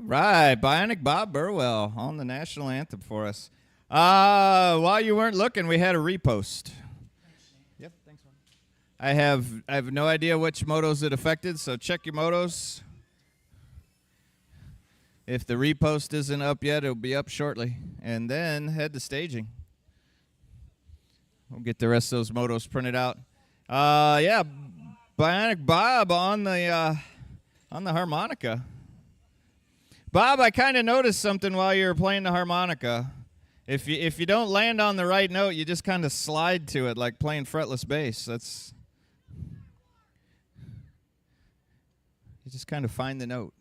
Right, Bionic Bob Burwell on the national anthem for us. While you weren't looking, we had a repost. Yep, thanks. I have no idea which motos it affected, so check your motos. If the repost isn't up yet, it'll be up shortly, and then head to staging. We'll get the rest of those motos printed out. Yeah, Bionic Bob on the harmonica. Bob, I kind of noticed something while you were playing the harmonica. If you don't land on the right note, you just kind of slide to it like playing fretless bass. You just kind of find the note.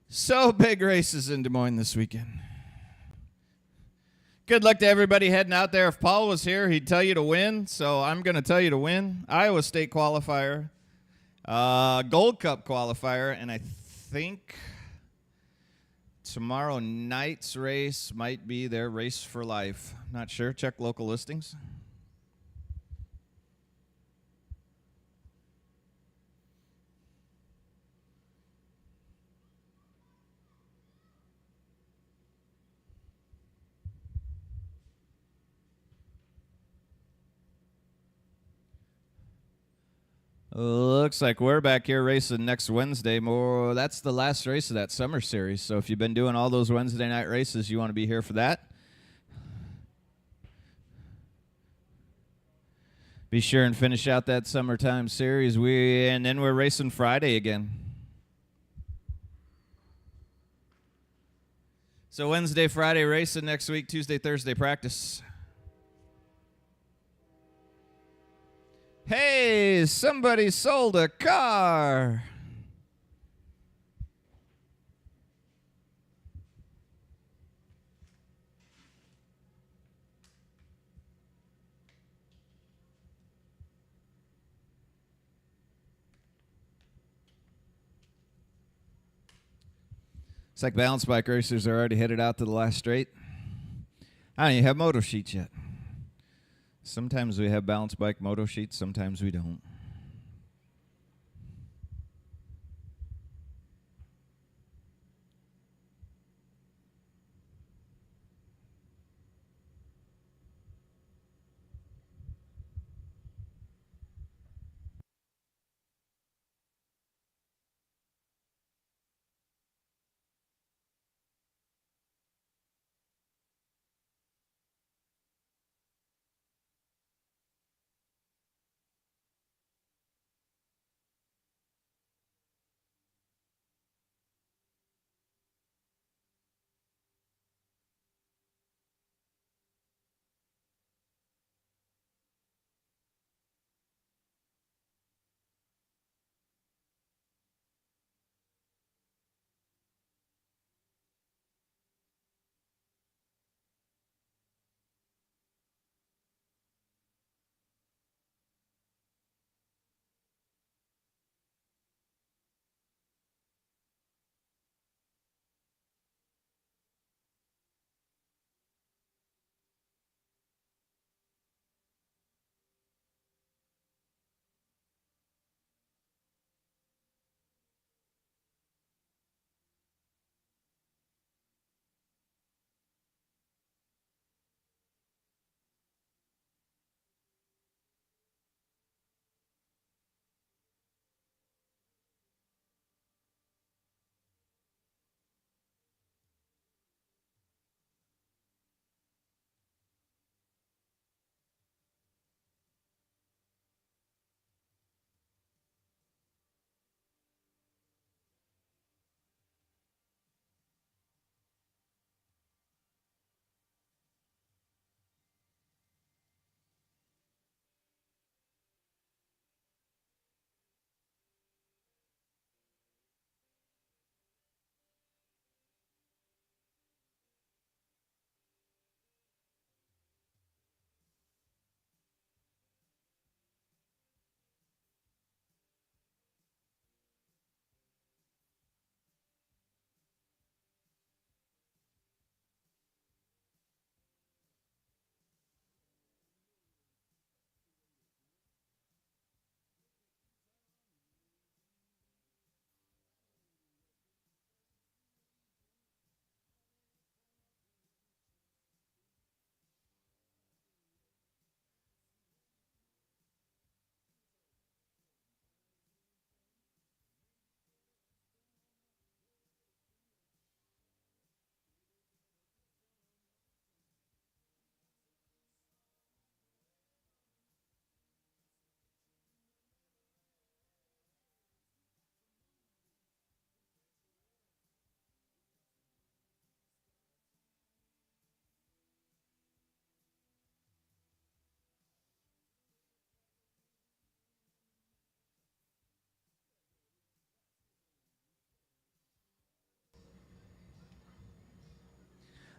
So big races in Des Moines this weekend. Good luck to everybody heading out there. If Paul was here, he'd tell you to win, so I'm going to tell you to win. Iowa State qualifier, Gold Cup qualifier, and I think tomorrow night's race might be their race for life. Not sure. Check local listings. Looks like we're back here racing next Wednesday. That's the last race of that summer series. So if you've been doing all those Wednesday night races, you want to be here for that. Be sure and finish out that summertime series. And then we're racing Friday again. So Wednesday, Friday racing next week, Tuesday, Thursday practice. Hey, somebody sold a car. It's like balance bike racers are already headed out to the last straight. I don't even have moto sheets yet. Sometimes we have balance bike moto sheets, sometimes we don't.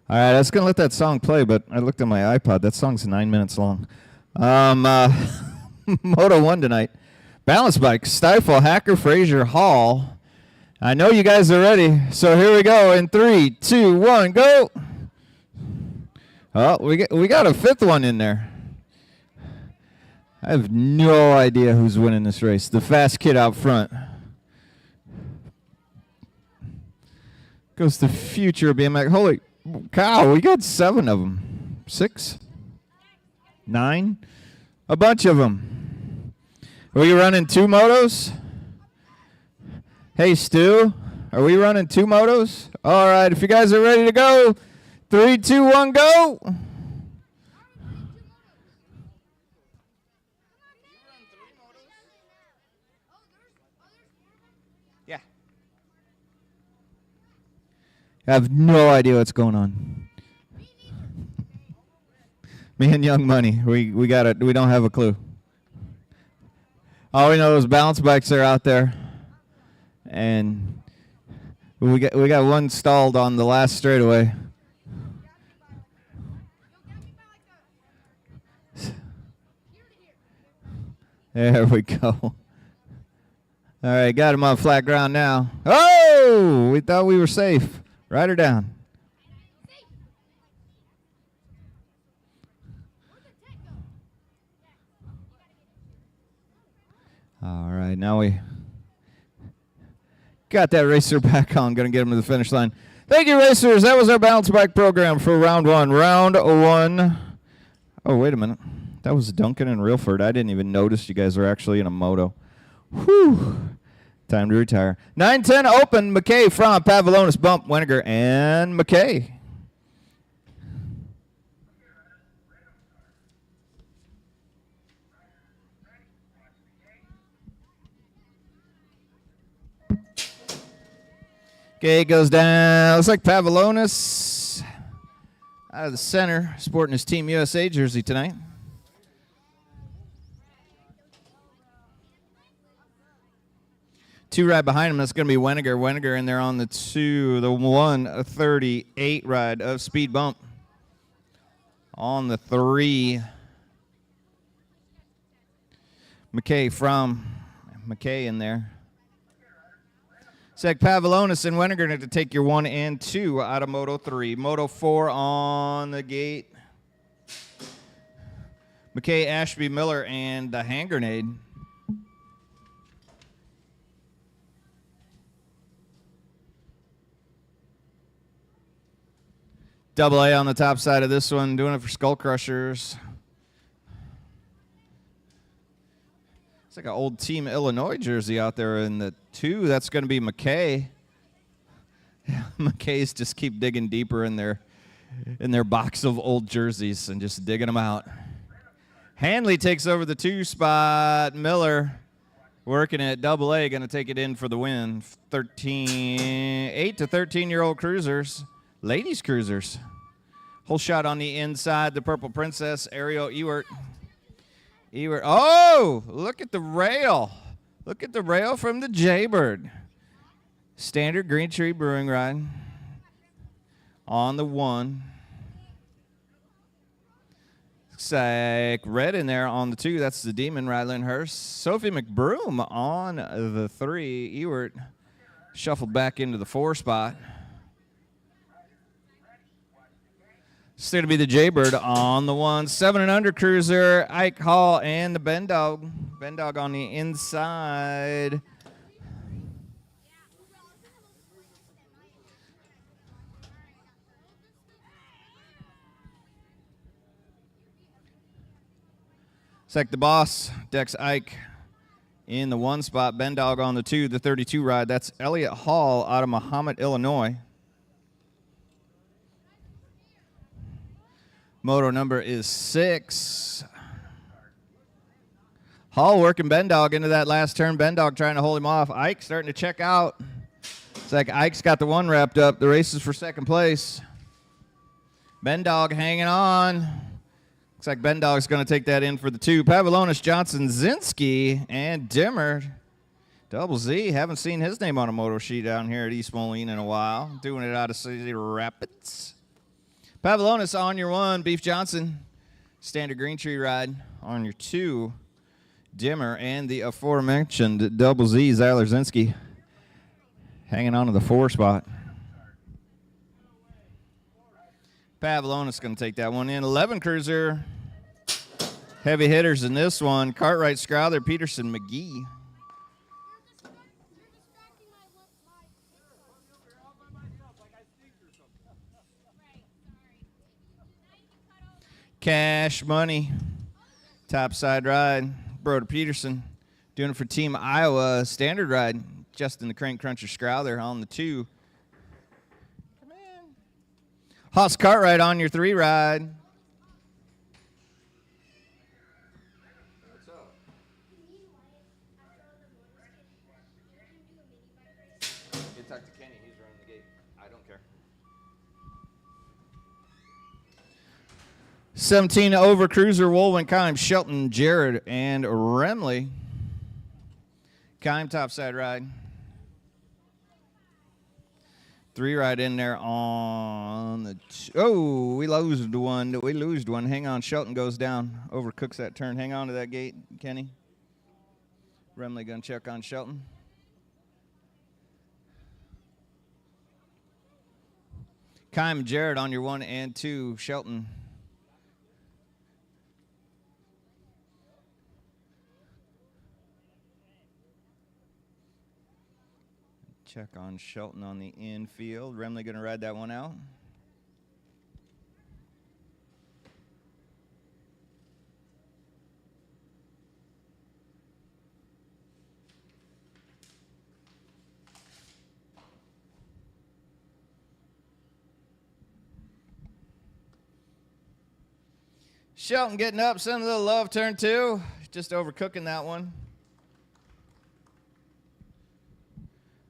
All right, I was going to let that song play, but I looked at my iPod. That song's 9 minutes long. Moto 1 tonight. Balance bike, Stifle, Hacker, Frazier, Hall. I know you guys are ready, so here we go. In 3, 2, 1, go. Oh, we got a fifth one in there. I have no idea who's winning this race. The fast kid out front. Goes the future of BMX. Holy cow, we got 7 of them. 6? 9? A bunch of them. Are we running 2 motos? Hey, Stu, are we running 2 motos? All right, if you guys are ready to go, 3, 2, 1, go. Yeah. I have no idea what's going on. Me and Young Money, we don't have a clue. All we know is balance bikes are out there, and we got one stalled on the last straightaway. There we go. All right, got him on flat ground now. Oh, we thought we were safe. Ride her down. All right, now we got that racer back on. Going to get him to the finish line. Thank you, racers. That was our balance bike program for round 1. Round 1. Oh, wait a minute. That was Duncan and Reelford. I didn't even notice you guys were actually in a moto. Whew. Time to retire. 9-10 open. McKay from Pavlonis, Bump, Weniger, and McKay. Okay, goes down. Looks like Pavlonis out of the center, sporting his Team USA jersey tonight. Two right behind him, that's going to be Weniger. Weniger in there on the 2, the 1:38 ride of Speed Bump. On the 3, McKay in there. Seg Pavlonis and Weniger to take your 1 and 2 out of Moto 3. Moto 4 on the gate. McKay, Ashby, Miller, and the hand grenade. Double A on the top side of this one, doing it for Skull Crushers. It's like an old Team Illinois jersey out there in the 2. That's going to be McKay. McKay's just keep digging deeper in their box of old jerseys and just digging them out. Hanley takes over the 2 spot. Miller working at Double A, going to take it in for the win. 8 to 13-year-old cruisers. Ladies cruisers. Whole shot on the inside. The Purple Princess, Ariel Ewert. Oh, look at the rail. Look at the rail from the Jaybird. Standard Green Tree Brewing ride. On the 1. Looks like red in there on the 2. That's the Demon, Ryland Hurst. Sophie McBroom on the 3. Ewert shuffled back into the 4 spot. It's going to be the Jaybird on the 1. 7 and under cruiser, Ike Hall and the Ben Dog. Ben Dog on the inside. It's like the boss, Dex Ike in the 1 spot. Ben Dog on the 2, the 32 ride. That's Elliott Hall out of Mahomet, Illinois. Moto number is 6. Hall working Ben Dog into that last turn. Ben Dog trying to hold him off. Ike starting to check out. It's like Ike's got the 1 wrapped up. The race is for 2nd place. Ben Dog hanging on. Looks like Ben Dog's going to take that in for the 2. Pavlonis, Johnson, Zinski, and Dimmer. Double Z. Haven't seen his name on a moto sheet down here at East Moline in a while. Doing it out of Cedar Rapids. Pavlonis on your 1, Beef Johnson. Standard green tree ride on your 2, Dimmer, and the aforementioned Double Z, Zyler hanging on to the 4 spot. Pavlonis going to take that one in. 11 cruiser. Heavy hitters in this one. Cartwright, Scrowther, Peterson, McGee. Cash Money. Topside ride. Broder Peterson doing it for Team Iowa. Standard ride. Justin the Crank Cruncher Scrowther on the 2. Come in. Haas Cartwright on your 3 ride. Talk to Kenny, he's running the gate. I don't care. 17 over cruiser, Wolwin, Kime, Shelton, Jared, and Remley. Kime topside ride. 3 right in there on the we losed one. Hang on, Shelton goes down. Overcooks that turn. Hang on to that gate, Kenny. Remley gonna check on Shelton. Kime and Jared on your 1 and 2. Shelton. Check on Shelton on the infield. Remley going to ride that one out. Shelton getting up, sending a little love, turn 2. Just overcooking that one.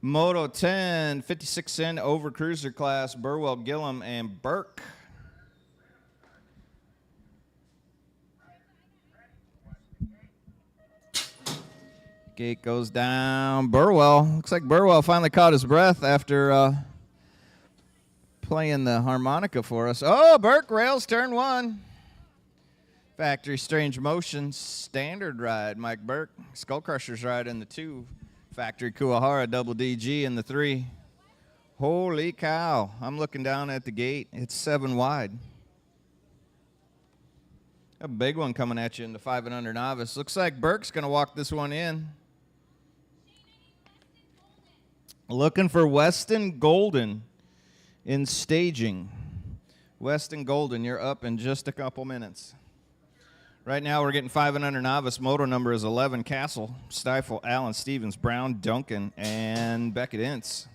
Moto 10, 56 in over cruiser class, Burwell, Gillum, and Burke. Gate goes down. Burwell. Looks like Burwell finally caught his breath after playing the harmonica for us. Oh, Burke rails turn 1. Factory Strange Motion, standard ride, Mike Burke. Skull Crushers ride in the 2. Factory Kuwahara, double DG in the 3. Holy cow. I'm looking down at the gate. It's 7 wide. A big one coming at you in the 5 and under novice. Looks like Burke's going to walk this one in. Looking for Weston Golden in staging. Weston Golden, you're up in just a couple minutes. Right now we're getting 5 and under novice. Moto number is 11. Castle, Stifle, Allen, Stevens, Brown, Duncan, and Beckett Ince.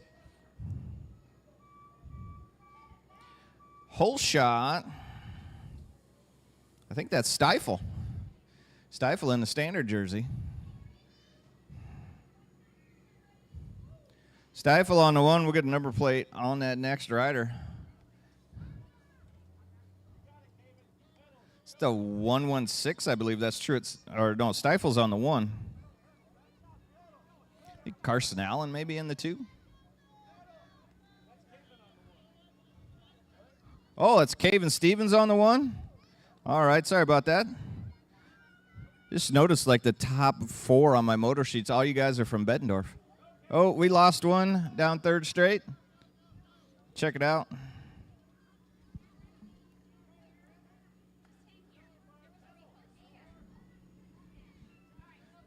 Hole shot. I think that's Stifle. Stifle in the standard jersey. Stifle on the 1. We'll get a number plate on that next rider. It's the 116, I believe that's true. Stifle's on the 1. I think Carson Allen maybe in the 2. Oh, it's Caven Stevens on the 1. All right, sorry about that. Just noticed like the top 4 on my motor sheets. All you guys are from Bettendorf. Oh, we lost one down 3rd straight. Check it out.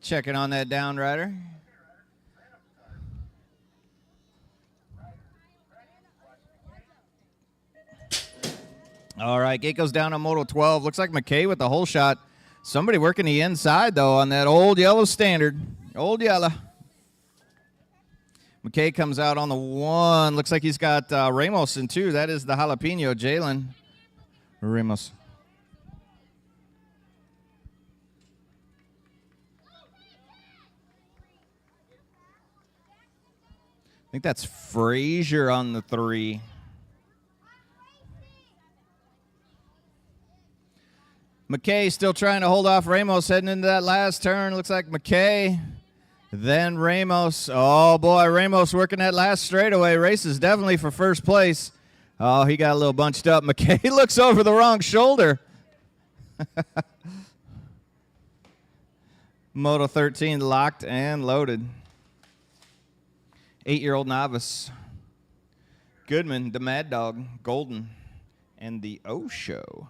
Checking on that down rider. All right, gate goes down on Moto 12. Looks like McKay with the hole shot. Somebody working the inside, though, on that old yellow standard. Old yellow. McKay comes out on the 1. Looks like he's got Ramos in 2. That is the jalapeno, Jalen Ramos. I think that's Frazier on the 3. McKay still trying to hold off Ramos heading into that last turn. Looks like McKay, then Ramos. Oh, boy, Ramos working that last straightaway. Races definitely for first place. Oh, he got a little bunched up. McKay looks over the wrong shoulder. Moto 13 locked and loaded. 8-year-old novice. Goodman, the Mad Dog, Golden, and the O Show.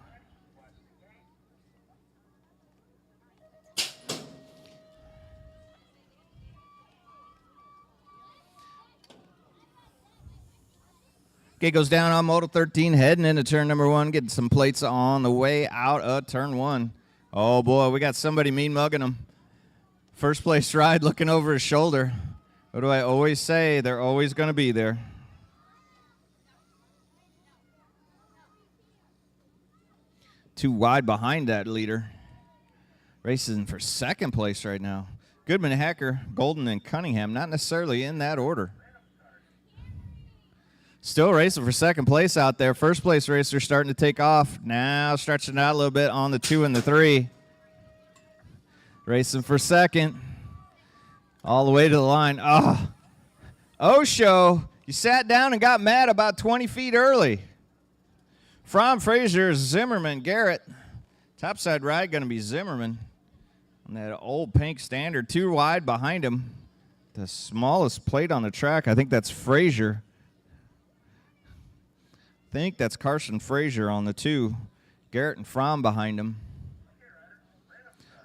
Okay, goes down on Moto 13, heading into turn number 1, getting some plates on the way out of turn 1. Oh, boy, we got somebody mean mugging him. First place ride looking over his shoulder. What do I always say? They're always going to be there. Too wide behind that leader. Racing for second place right now. Goodman, Hacker, Golden, and Cunningham, not necessarily in that order. Still racing for second place out there. First place racer starting to take off. Now stretching out a little bit on the 2 and the 3. Racing for second. All the way to the line. Oh, Osho, you sat down and got mad about 20 feet early. From Frazier, Zimmerman, Garrett. Topside ride going to be Zimmerman. On that old pink standard, 2 wide behind him. The smallest plate on the track, I think that's Frazier. I think that's Carson Frazier on the 2. Garrett and Fromm behind him.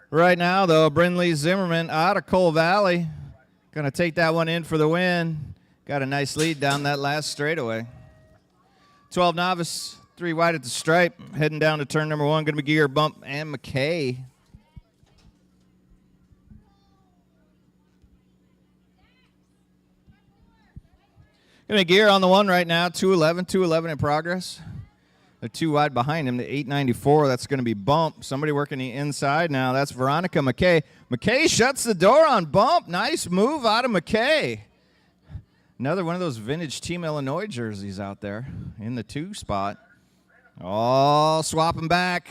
Right now, though, Brindley Zimmerman out of Coal Valley. Going to take that one in for the win. Got a nice lead down that last straightaway. 12 novice, 3 wide at the stripe. Heading down to turn number 1. Going to be Gear, Bump, and McKay. Going to Gear on the 1 right now. 211 in progress. They're 2 wide behind him, the 894. That's going to be Bump. Somebody working the inside now. That's Veronica McKay. McKay shuts the door on Bump. Nice move out of McKay. Another one of those vintage Team Illinois jerseys out there in the 2 spot. Oh, swapping back.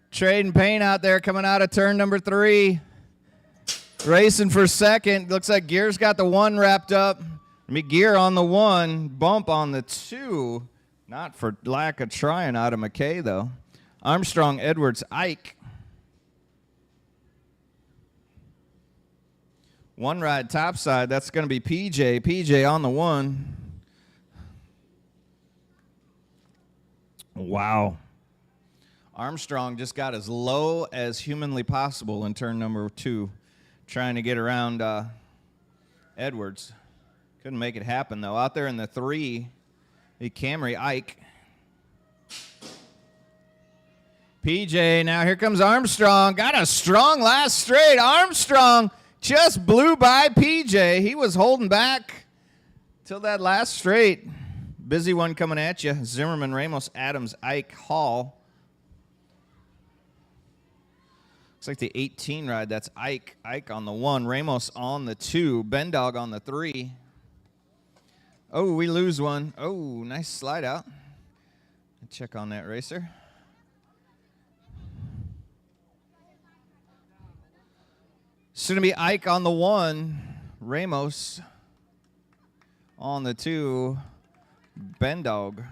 Trading paint out there coming out of turn number 3. Racing for second. Looks like Gear's got the 1 wrapped up. Gear on the 1, Bump on the 2. Not for lack of trying out of McKay, though. Armstrong, Edwards, Ike. 1 ride topside. That's going to be PJ. PJ on the 1. Wow. Armstrong just got as low as humanly possible in turn number 2, trying to get around Edwards. Couldn't make it happen, though. Out there in the 3, the Camry, Ike. PJ, now here comes Armstrong. Got a strong last straight. Armstrong just blew by PJ. He was holding back till that last straight. Busy one coming at you. Zimmerman, Ramos, Adams, Ike, Hall. Looks like the 18 ride. That's Ike. Ike on the 1. Ramos on the 2. Bendog on the 3. Oh, we lose one. Oh, nice slide out. Check on that racer. It's going to be Ike on the 1. Ramos on the 2. Bendog.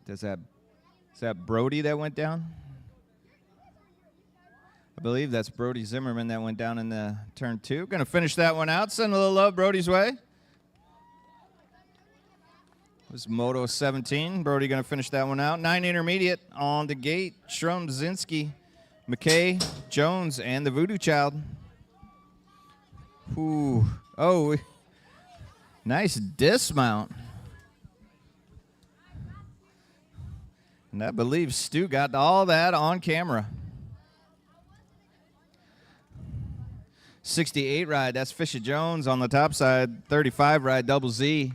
Is that Brody that went down? I believe that's Brody Zimmerman that went down in the turn 2. Going to finish that one out. Send a little love Brody's way. It was Moto 17. Brody going to finish that one out. 9 intermediate on the gate. Shrum, Zinski, McKay, Jones, and the Voodoo Child. Ooh. Oh, nice dismount. And I believe Stu got all that on camera. 68 ride, that's Fisher Jones on the top side. 35 ride, Double Z.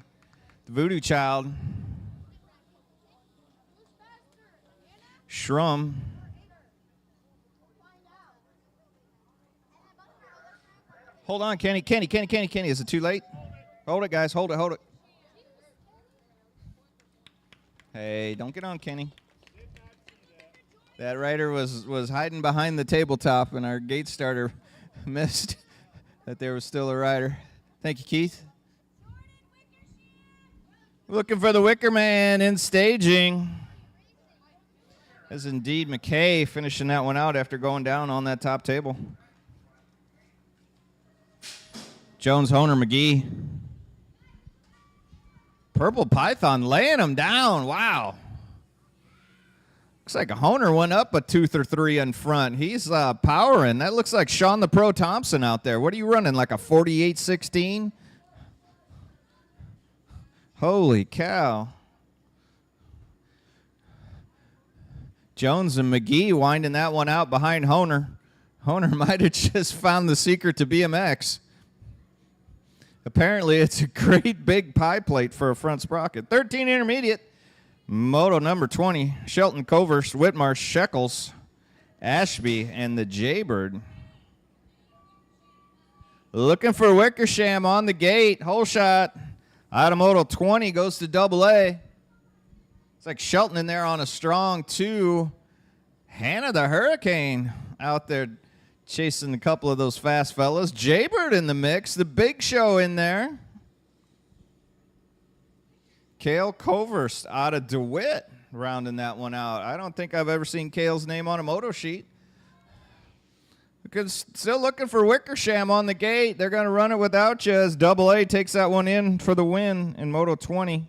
The Voodoo Child. Shrum. Hold on, Kenny. Is it too late? Hold it, guys. Hold it. Hey, don't get on, Kenny. That rider was hiding behind the tabletop, and our gate starter missed that there was still a rider. Thank you, Keith. Looking for the Wicker Man in staging. As indeed McKay finishing that one out after going down on that top table. Jones, Honer, McGee. Purple Python laying him down. Wow. Looks like a Honer went up a tooth or three in front. He's powering. That looks like Sean the Pro Thompson out there. What are you running, like a 48-16? Holy cow. Jones and McGee winding that one out behind Honer. Honer might have just found the secret to BMX. Apparently, it's a great big pie plate for a front sprocket. 13 intermediate, moto number 20, Shelton, Covers, Whitmarsh, Shekels, Ashby, and the Jaybird. Looking for Wickersham on the gate. Hole shot. Out of moto 20 goes to double A. It's like Shelton in there on a strong 2. Hannah the Hurricane out there chasing a couple of those fast fellas. Jaybird in the mix. The Big Show in there. Cale Covers out of DeWitt rounding that one out. I don't think I've ever seen Cale's name on a moto sheet. Because still looking for Wickersham on the gate. They're going to run it without you as Double A takes that one in for the win in Moto 20.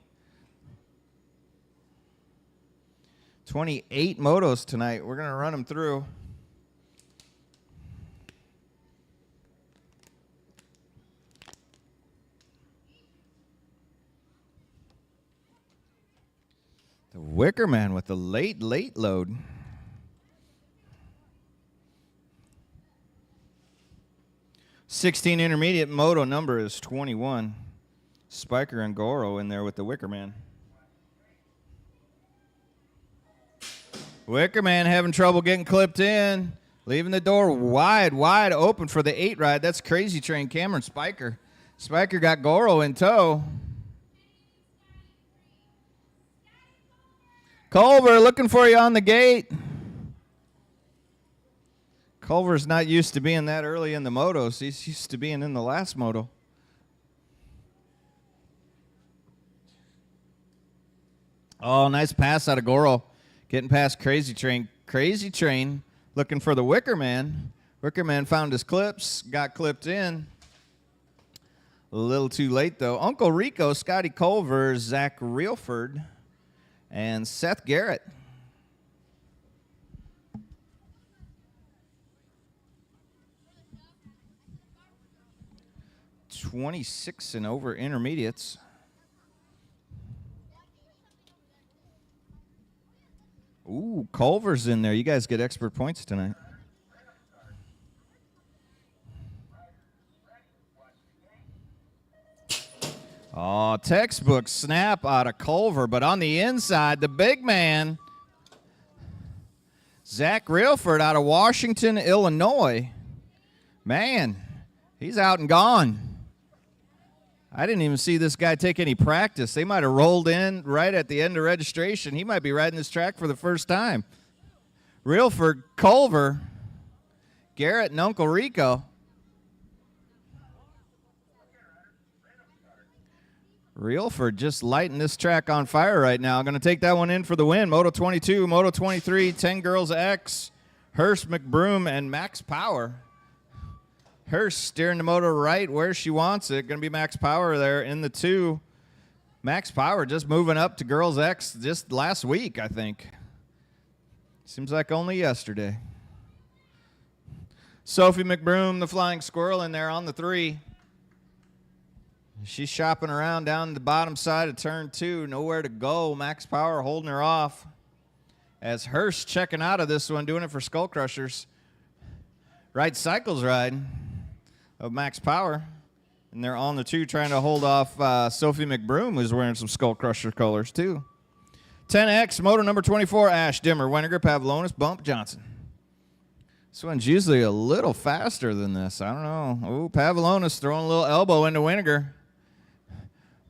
28 motos tonight. We're going to run them through. The Wicker Man with the late load. '16 intermediate moto number is 21. Spiker and Goro in there with the Wicker Man. Wicker Man having trouble getting clipped in. Leaving the door wide open for the 8 ride. That's Crazy Train Cameron Spiker. Spiker got Goro in tow. Culver looking for you on the gate. Culver's not used to being that early in the motos. He's used to being in the last moto. Oh, nice pass out of Goro. Getting past Crazy Train. Crazy Train looking for the Wicker Man. Wicker Man found his clips, got clipped in. A little too late, though. Uncle Rico, Scotty Culver, Zach Reelford, and Seth Garrett. '26 and over intermediates. Ooh, Culver's in there. You guys get expert points tonight. Oh, textbook snap out of Culver, but on the inside, the big man, Zach Reelford out of Washington, Illinois. Man, he's out and gone. I didn't even see this guy take any practice. They might have rolled in right at the end of registration. He might be riding this track for the first time. Reelford, Culver, Garrett, and Uncle Rico. Reelford just lighting this track on fire right now. Going to take that one in for the win. Moto 22, Moto 23, 10 Girls X, Hurst, McBroom, and Max Power. Hurst steering the motor right where she wants it. Going to be Max Power there in the 2. Max Power just moving up to Girls X just last week, I think. Seems like only yesterday. Sophie McBroom, the Flying Squirrel, in there on the 3. She's shopping around down the bottom side of turn 2. Nowhere to go. Max Power holding her off. As Hurst checking out of this one, doing it for Skull Crushers. Right Cycles ride of Max Power. And they're on the 2 trying to hold off Sophie McBroom, who's wearing some Skull Crusher colors, too. 10X, motor number 24, Ash Dimmer, Weniger, Pavlonis, Bump, Johnson. This one's usually a little faster than this. I don't know. Oh, Pavlonis throwing a little elbow into Weniger.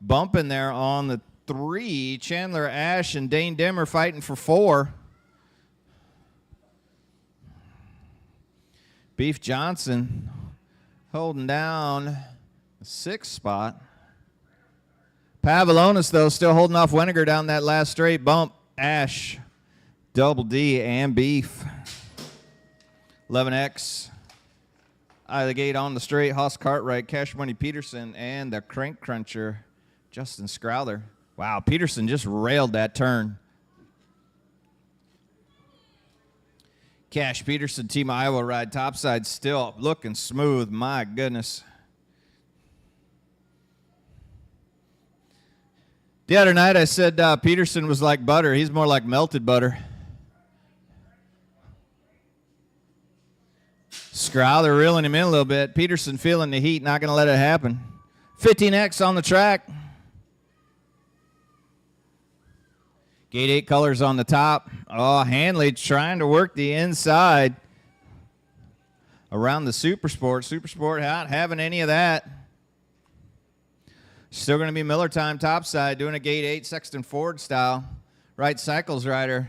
Bumping there on the 3. Chandler Ash and Dane Dimmer fighting for 4. Beef Johnson holding down the 6th spot. Pavlonis, though, still holding off Weniger down that last straight bump. Ash, Double D, and Beef. 11X. Out of the gate on the straight, Haas Cartwright, Cash Money Peterson, and the Crank Cruncher, Justin Scrowther. Wow, Peterson just railed that turn. Cash Peterson, Team Iowa ride topside, still looking smooth. My goodness. The other night I said Peterson was like butter. He's more like melted butter. Scrowther reeling him in a little bit. Peterson feeling the heat, not going to let it happen. 15X on the track. Gate 8 colors on the top. Oh, Hanley trying to work the inside around the Super Sport. Super Sport not having any of that. Still going to be Miller time topside, doing a gate 8 Sexton Ford style. Right cycles rider.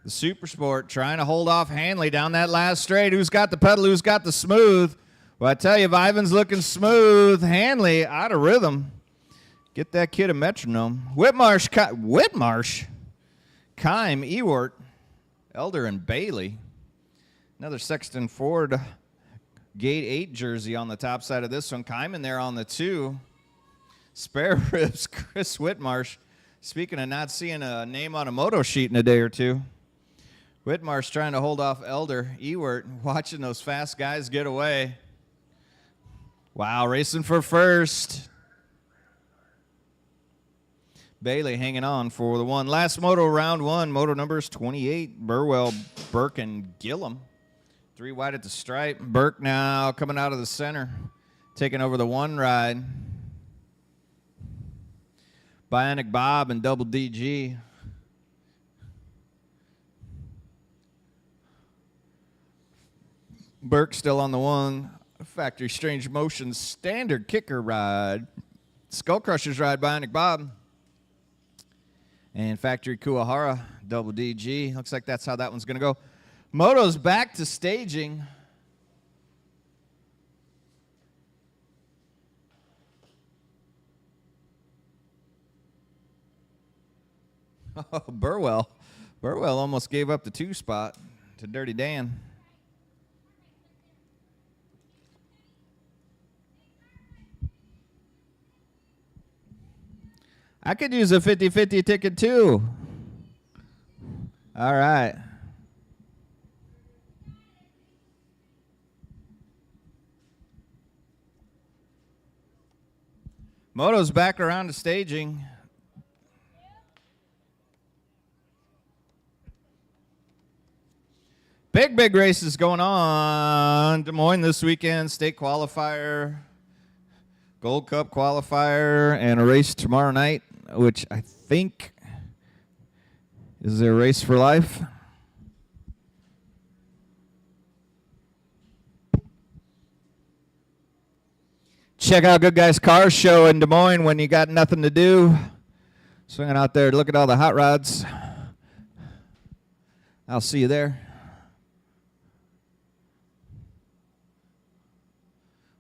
The Super Sport trying to hold off Hanley down that last straight. Who's got the pedal? Who's got the smooth? Well, I tell you, if Ivan's looking smooth, Hanley out of rhythm. Get that kid a metronome. Whitmarsh, Kime, Ewart, Elder, and Bailey. Another Sexton Ford gate 8 jersey on the top side of this one. Kime in there on the 2. Spare ribs, Chris Whitmarsh. Speaking of not seeing a name on a moto sheet in a day or two. Whitmarsh trying to hold off Elder. Ewart watching those fast guys get away. Wow, racing for first. Bailey hanging on for the one. Last moto, round 1. Moto numbers 28. Burwell, Burke, and Gillum. 3 wide at the stripe. Burke now coming out of the center. Taking over the 1 ride. Bionic Bob and Double DG. Burke still on the 1. Factory Strange Motions standard kicker ride. Skull Crushers ride, Bionic Bob. And Factory Kuwahara, Double DG. Looks like that's how that one's going to go. Moto's back to staging. Oh, Burwell. Burwell almost gave up the 2 spot to Dirty Dan. I could use a 50-50 ticket too. All right. Moto's back around to staging. Big races going on. Des Moines this weekend, state qualifier, Gold Cup qualifier, and a race tomorrow night, which I think is a race for life. Check out Good Guys Car Show in Des Moines when you got nothing to do. Swinging out there to look at all the hot rods. I'll see you there.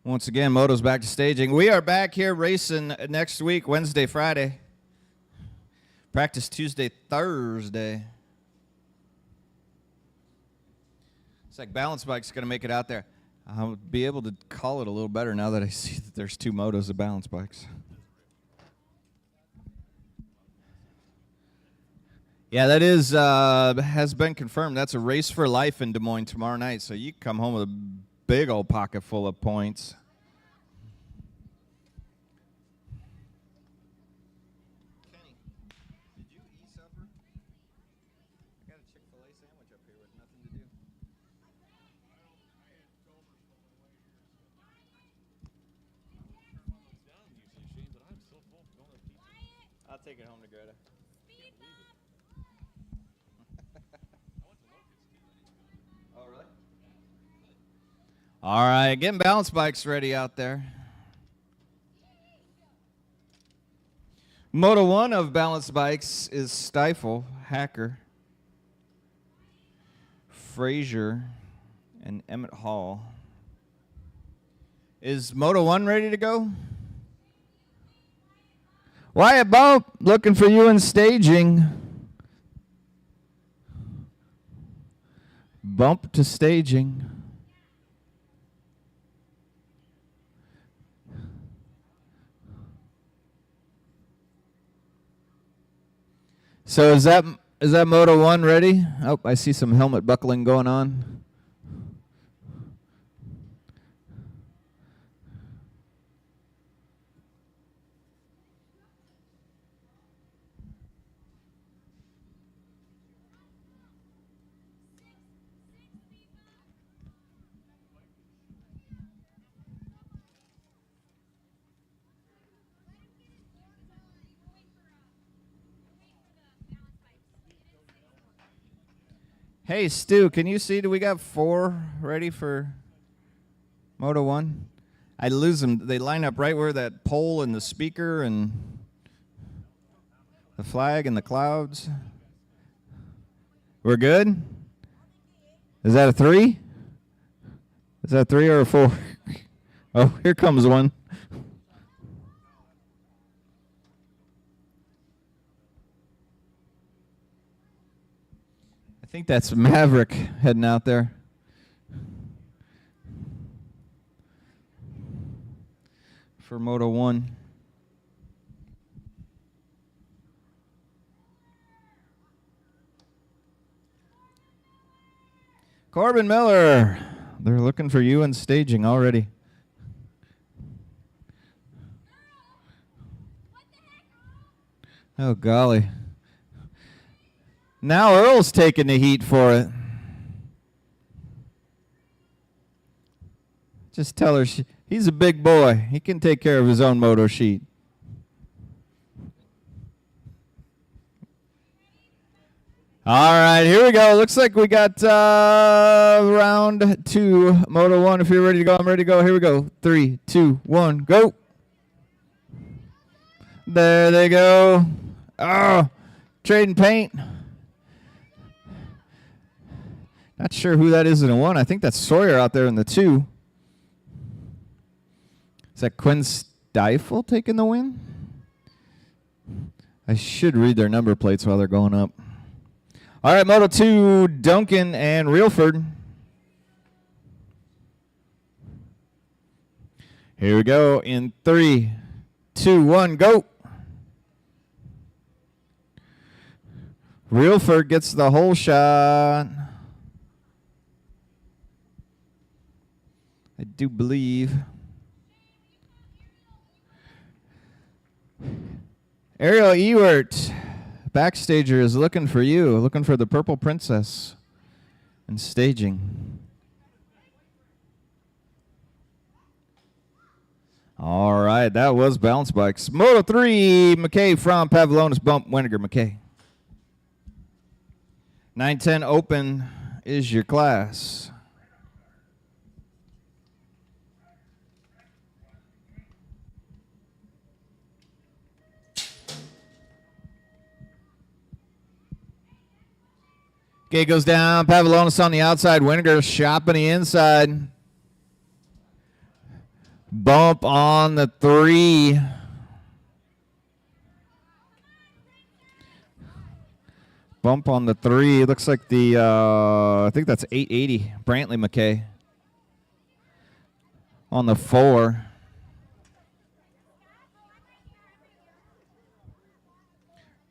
Once again, Moto's back to staging. We are back here racing next week, Wednesday, Friday. Practice Tuesday, Thursday. It's like Balance Bike's going to make it out there. I'll be able to call it a little better now that I see that there's 2 Motos of Balance Bikes. Yeah, that is has been confirmed. That's a race for life in Des Moines tomorrow night, so you come home with a big old pocket full of points. Kenny, did you eat supper? I got a Chick-fil-A sandwich up here with nothing to do. I'll take it home to Greta. Oh, really? All right, getting Balance Bikes ready out there. Moto 1 of Balance Bikes is Stifle, Hacker, Frazier, and Emmett Hall. Is Moto 1 ready to go? Wyatt Bump, looking for you in staging. Bump to staging. So is that Moto 1 ready? Oh, I see some helmet buckling going on. Hey, Stu, can you see, do we got 4 ready for Moto 1? I lose them. They line up right where that pole and the speaker and the flag and the clouds. We're good? Is that a 3? Is that a 3 or a 4? Oh, here comes one. I think that's Maverick heading out there. For Moto 1. Corbin Miller. They're looking for you in staging already. Oh, golly. Now Earl's taking the heat for it. Just tell her he's a big boy. He can take care of his own moto sheet. All right, here we go. Looks like we got round 2, Moto 1. If you're ready to go, I'm ready to go. Here we go. 3, 2, 1, go. There they go. Oh, trading paint. Not sure who that is in the 1. I think that's Sawyer out there in the 2. Is that Quinn Stifle taking the win? I should read their number plates while they're going up. All right, Moto 2, Duncan and Reelford. Here we go in 3, 2, 1, go. Reelford gets the whole shot. I do believe. Ariel Ewert, backstager, is looking for you, looking for the Purple Princess and staging. All right, that was Balance Bikes. Moto 3, McKay from Pavlonis, Bump, Weniger, McKay. 910 Open is your class. Gate goes down. Pavlonis on the outside. Weniger shopping the inside. Bump on the 3. Bump on the 3. Looks like the, I think that's 880. Brantley McKay. On the 4.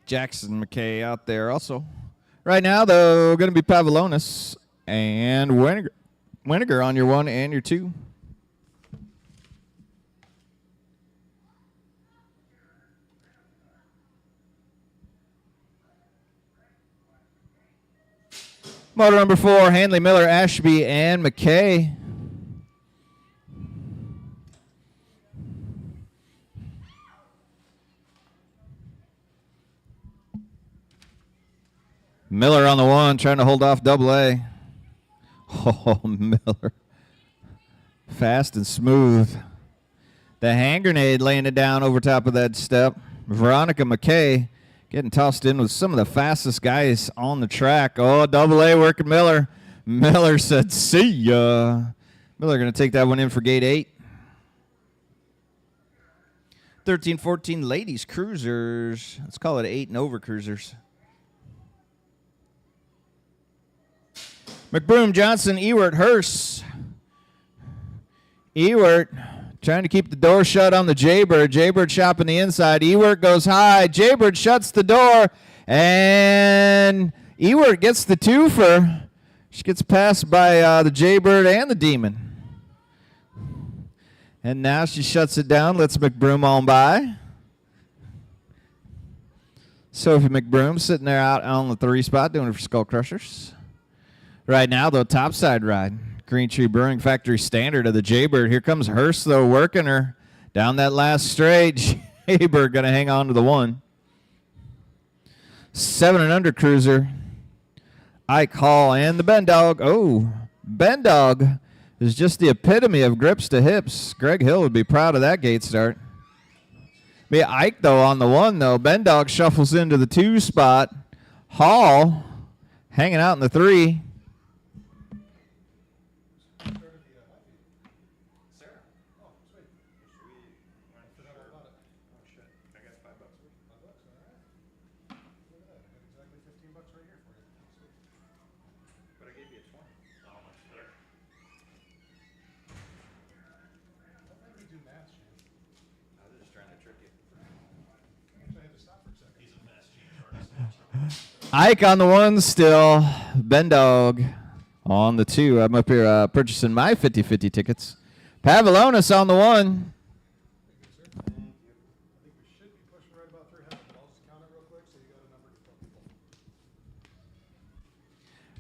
Jackson McKay out there also. Right now, though, going to be Pavlonis and Weniger on your 1 and your 2. Motor number 4, Hanley, Miller, Ashby, and McKay. Miller on the 1, trying to hold off double A. Oh, Miller. Fast and smooth. The hand grenade laying it down over top of that step. Veronica McKay getting tossed in with some of the fastest guys on the track. Oh, double A working Miller. Miller said, see ya. Miller going to take that one in for gate 8. 13-14 ladies cruisers. Let's call it 8 and over cruisers. McBroom, Johnson, Ewert, Hurst. Ewert trying to keep the door shut on the Jaybird. Jaybird shopping the inside. Ewert goes high. Jaybird shuts the door. And Ewert gets the twofer. She gets passed by the Jaybird and the Demon. And now she shuts it down, lets McBroom on by. Sophie McBroom sitting there out on the 3 spot doing it for Skull Crushers. Right now, though, topside ride. Green Tree Brewing Factory standard of the Jaybird. Here comes Hurst, though, working her down that last straight. Jaybird going to hang on to the 1. 7 and under cruiser. Ike Hall and the Ben Dog. Oh, Ben Dog is just the epitome of grips to hips. Greg Hill would be proud of that gate start. Be Ike, though, on the 1, though. Ben Dog shuffles into the 2 spot. Hall hanging out in the 3. Ike on the 1 still. Ben Dog on the 2. I'm up here purchasing my 50-50 tickets. Pavlonis on the 1.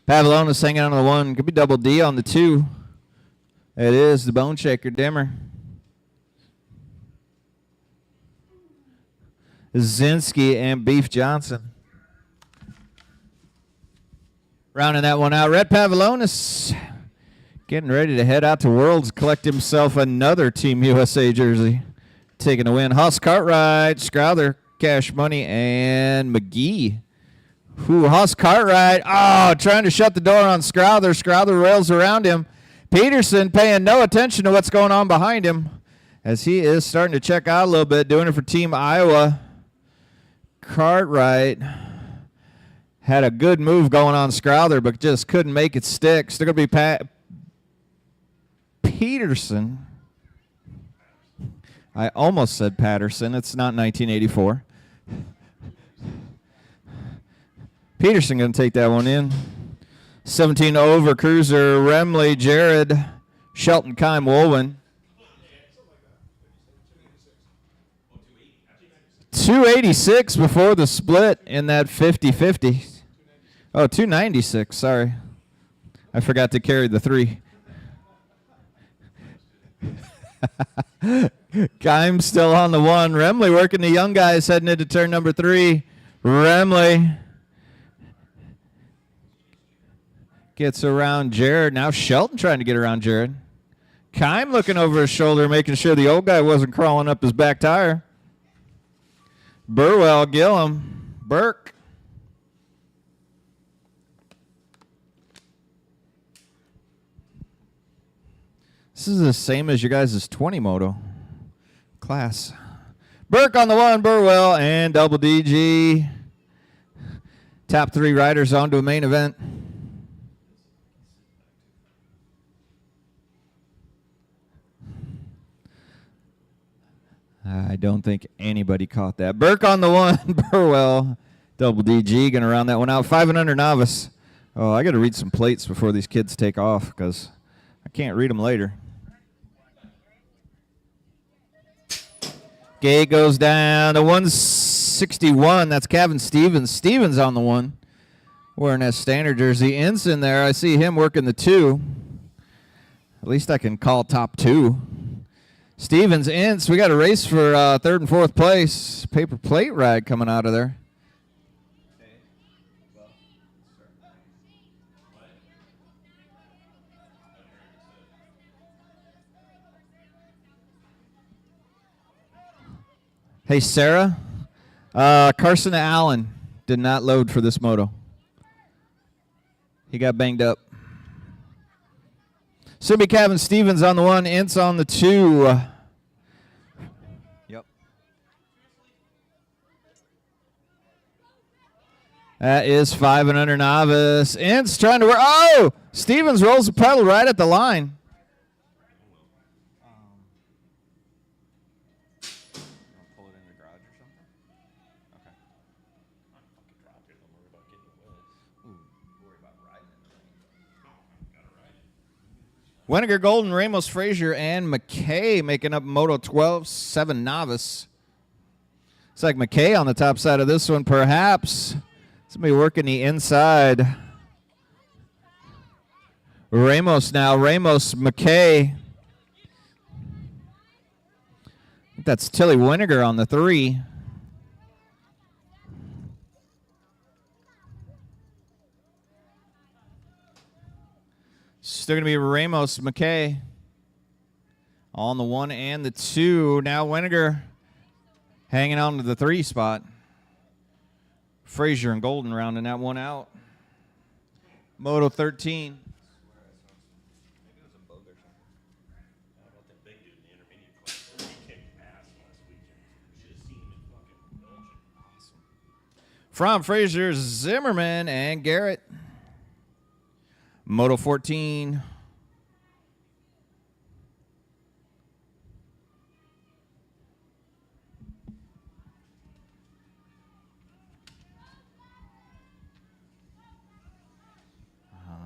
Pavlonis hanging on the 1. Could be double D on the 2. It is the Bone Shaker Dimmer. Zinski and Beef Johnson. Rounding that one out, Rhett Pavlonis getting ready to head out to Worlds, collect himself another Team USA jersey. Taking a win. Huss Cartwright, Scrowther, Cash Money, and McGee. Huss Cartwright, trying to shut the door on Scrowther. Scrowther rails around him. Peterson paying no attention to what's going on behind him as he is starting to check out a little bit, doing it for Team Iowa. Cartwright had a good move going on Scrowther, but just couldn't make it stick. Still going to be Peterson. I almost said Patterson. It's not 1984. Peterson going to take that one in. 17 over cruiser, Remley, Jared, Shelton, Kime, Wolwin. 286 before the split in that 50-50. Oh, 296, sorry. I forgot to carry the 3. Kime's still on the 1. Remley working the young guys heading into turn number 3. Remley gets around Jared. Now Shelton trying to get around Jared. Kime looking over his shoulder, making sure the old guy wasn't crawling up his back tire. Burwell, Gillum, Burke. This is the same as your guys' 20 moto class. Burke on the 1, Burwell, and Double DG. Top 3 riders on to a main event. I don't think anybody caught that. Burke on the 1, Burwell, Double DG, going to round that one out. 5 and under novice. Oh, I got to read some plates before these kids take off because I can't read them later. Gay goes down to 161. That's Kevin Stevens. Stevens on the 1. Wearing that standard jersey. Ensign there. I see him working the 2. At least I can call top 2. Stevens, Ince. We got a race for 3rd and 4th place. Paper plate ride coming out of there. Hey, Sarah. Carson Allen did not load for this moto. He got banged up. So be Kevin Stevens on the 1, Ince on the 2. Yep. That is 5 and under novice. Ince trying to work. Oh! Stevens rolls the pedal right at the line. Pull it in the garage or something? Okay. Worry about riding in the rain. Weniger Golden, Ramos, Frazier, and McKay making up Moto 12, 7 novice. It's like McKay on the top side of this one, perhaps. Somebody working the inside. Ramos now. Ramos, McKay. I think that's Tilly Winiger on the 3. Still going to be Ramos, McKay on the 1 and the 2. Now Winiger hanging on to the 3 spot. Frazier and Golden rounding that one out. Moto 13. From Frazier, Zimmerman, and Garrett. Moto 14.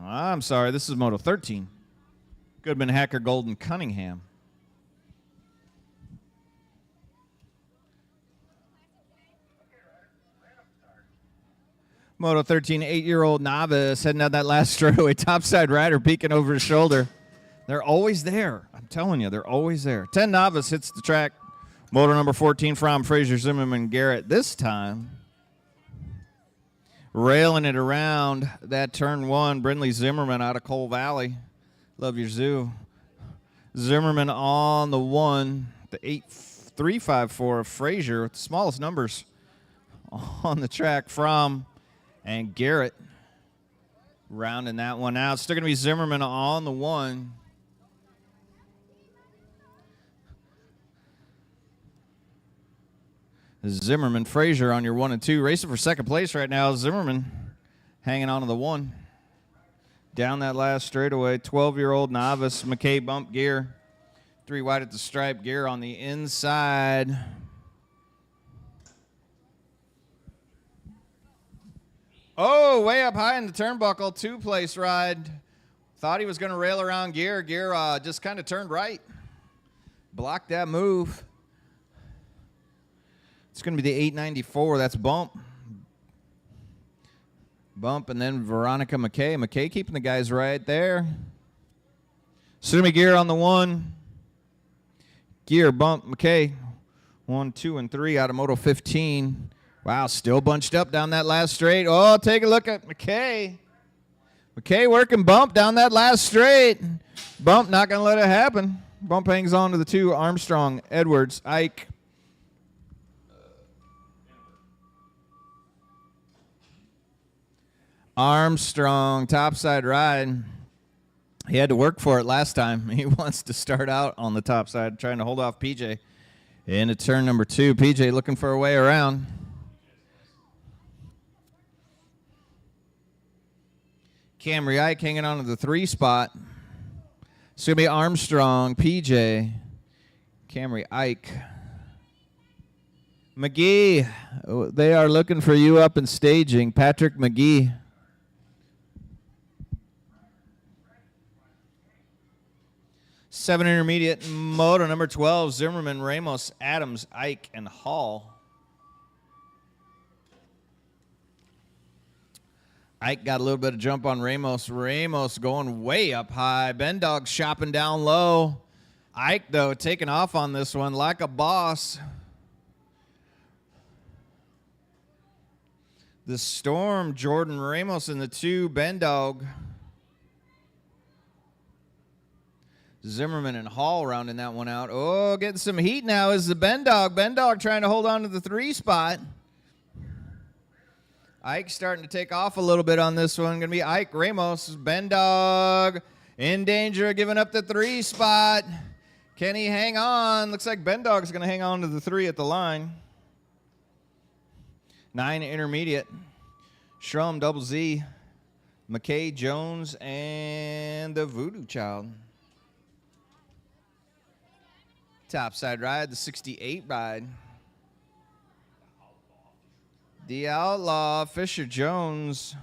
I'm sorry, this is Moto 13. Goodman, Hacker, Golden, Cunningham. Moto 13, 8-year-old novice heading out that last straightaway. Topside rider peeking over his shoulder. They're always there. I'm telling you, they're always there. 10 novice hits the track. Motor number 14 from Frazier, Zimmerman, Garrett. This time, railing it around that turn 1. Brindley Zimmerman out of Coal Valley. Love your zoo. Zimmerman on the 1. The 8.354 of Frazier with the smallest numbers on the track from. And Garrett rounding that one out. Still going to be Zimmerman on the 1. Zimmerman, Frazier on your 1 and 2. Racing for second place right now. Zimmerman hanging on to the 1. Down that last straightaway. 12-year-old novice. McKay bump gear. 3 wide at the stripe. Gear on the inside. Oh, way up high in the turnbuckle, 2-place ride. Thought he was going to rail around Gear. Gear just kind of turned right. Blocked that move. It's going to be the 894. That's Bump. Bump, and then Veronica McKay. McKay keeping the guys right there. Sumi Gear on the 1. Gear, Bump, McKay. 1, 2, and 3 out of Moto 15. Wow, still bunched up down that last straight. Oh, take a look at McKay. McKay working Bump down that last straight. Bump not going to let it happen. Bump hangs on to the 2. Armstrong, Edwards, Ike. Armstrong, topside ride. He had to work for it last time. He wants to start out on the top side, trying to hold off PJ. Into turn number 2. PJ looking for a way around. Camry Ike hanging on to the 3 spot. It's going to be Armstrong, PJ, Camry Ike. McGee, they are looking for you up in staging. Patrick McGee. Seven intermediate, moto number 12, Zimmerman, Ramos, Adams, Ike, and Hall. Ike got a little bit of jump on Ramos. Ramos going way up high. Ben Dog shopping down low. Ike, though, taking off on this one like a boss. The Storm, Jordan Ramos in the 2, Ben Dog. Zimmerman and Hall rounding that one out. Oh, getting some heat now is the Ben Dog. Ben Dog trying to hold on to the 3 spot. Ike starting to take off a little bit on this one. Going to be Ike, Ramos, Ben Dog in danger of giving up the 3 spot. Can he hang on? Looks like Ben Dog's going to hang on to the 3 at the line. 9 intermediate. Shrum, Double Z, McKay Jones, and the Voodoo Child. Topside ride, the 68 ride. The Outlaw, Fisher Jones.